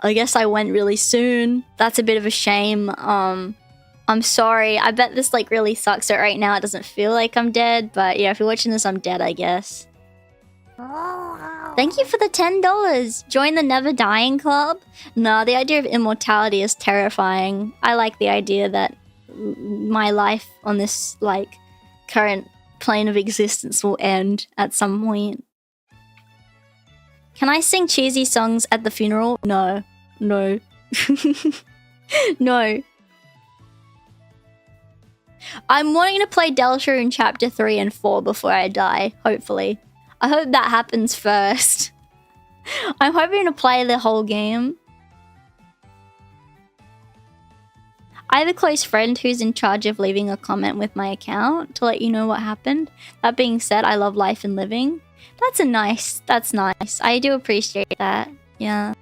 I guess I went really soon. That's a bit of a shame. I'm sorry. I bet this, like, really sucks that right now it doesn't feel like I'm dead. But yeah, if you're watching this, I'm dead, I guess. Thank you for the $10. Join the Never Dying Club? No, the idea of immortality is terrifying. I like the idea that my life on this, like, current plane of existence will end at some point. Can I sing cheesy songs at the funeral? No. No. No. I'm wanting to play Deltarune Chapter 3 and 4 before I die, hopefully. I hope that happens first. I'm hoping to play the whole game. I have a close friend who's in charge of leaving a comment with my account to let you know what happened. That being said, I love life and living. That's nice. I do appreciate that. Yeah.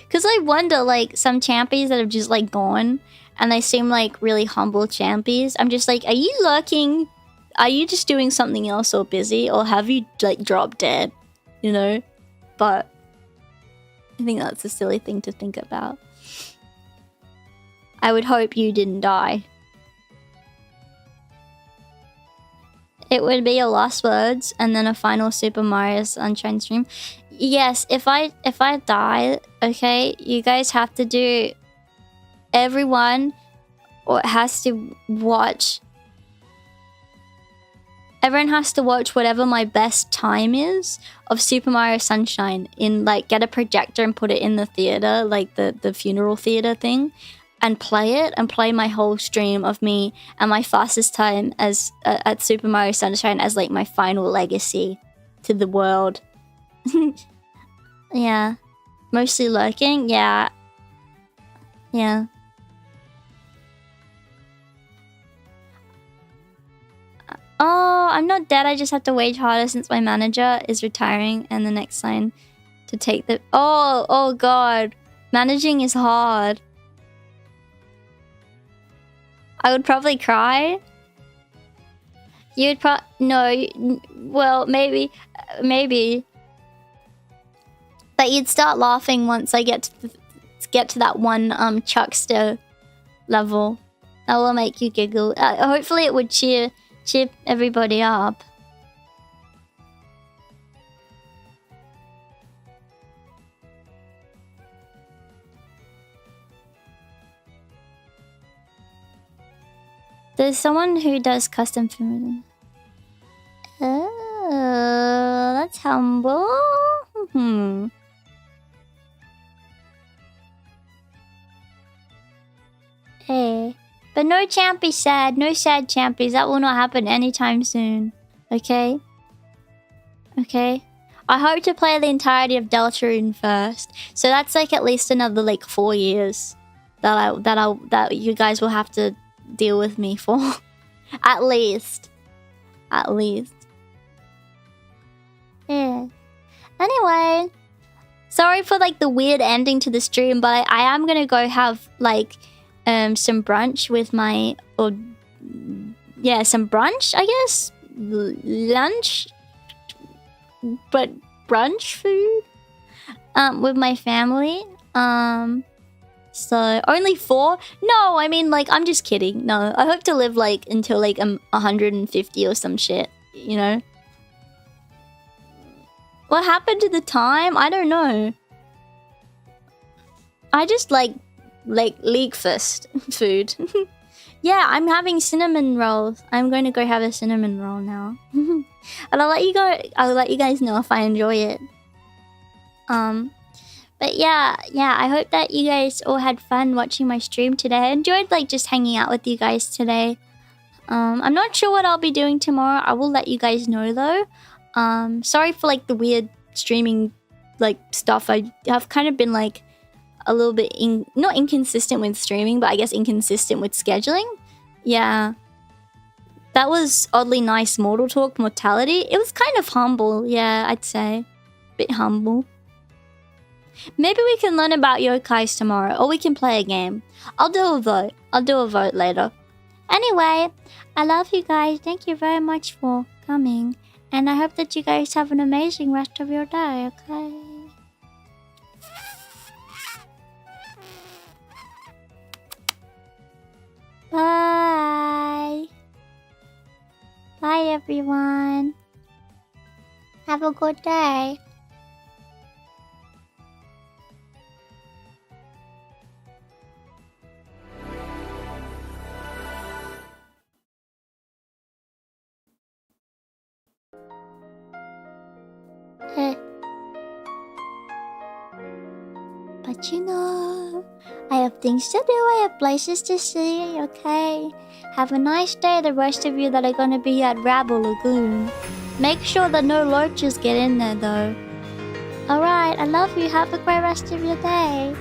Because I wonder, like, some Champys that have just, like, gone, and they seem like really humble Champys. I'm just like, are you lurking? Are you just doing something else or busy? Or have you, like, dropped dead? You know? But I think that's a silly thing to think about. I would hope you didn't die. It would be a Lost Words and then a final Super Mario Sunshine stream. Yes, if I die, okay, you guys have to do... Everyone has to watch... Everyone has to watch whatever my best time is of Super Mario Sunshine in, like, get a projector and put it in the theater, like the funeral theater thing, and play it, and play my whole stream of me and my fastest time as at Super Mario Sunshine as, like, my final legacy to the world. Yeah. Mostly lurking? Yeah. Yeah. Oh, I'm not dead. I just have to wage harder since my manager is retiring and the next sign to take the... Oh god. Managing is hard. I would probably cry. You'd no, well, maybe. But you'd start laughing once I get to that one Chuckster level. That will make you giggle. Hopefully it would cheer everybody up. There's someone who does custom food. Oh, that's humble. Hey. But no Champy sad. No sad Champies. That will not happen anytime soon. Okay? Okay? I hope to play the entirety of Deltarune first. So that's like at least another like 4 years that you guys will have to deal with me for. At least. At least. Yeah. Anyway. Sorry for like the weird ending to the stream, but I am gonna go have like some brunch with my... yeah, some brunch, I guess? Lunch? But brunch food? With my family. So, only 4? No, I mean, like, I'm just kidding. No, I hope to live, like, until, like, 150 or some shit, you know? What happened to the time? I don't know. I just, like League Fist food. Yeah, I'm having cinnamon rolls. I'm going to go have a cinnamon roll now. And I'll let you guys know if I enjoy it. But yeah, I hope that you guys all had fun watching my stream today. I enjoyed like just hanging out with you guys today. I'm not sure what I'll be doing tomorrow. I will let you guys know though. Sorry for like the weird streaming like stuff. I have kind of been like a little bit not inconsistent with streaming, but I guess inconsistent with scheduling. Yeah. That was oddly nice Mortal Talk Mortality. It was kind of humble, yeah, I'd say. Bit humble. Maybe we can learn about yokais tomorrow, or we can play a game. I'll do a vote. I'll do a vote later. Anyway, I love you guys. Thank you very much for coming. And I hope that you guys have an amazing rest of your day, okay? Bye. Bye, everyone. Have a good day. But you know, I have things to do, I have places to see, okay? Have a nice day, the rest of you that are gonna be at Rabba Lagoon. Make sure that no loaches get in there though. Alright, I love you, have a great rest of your day.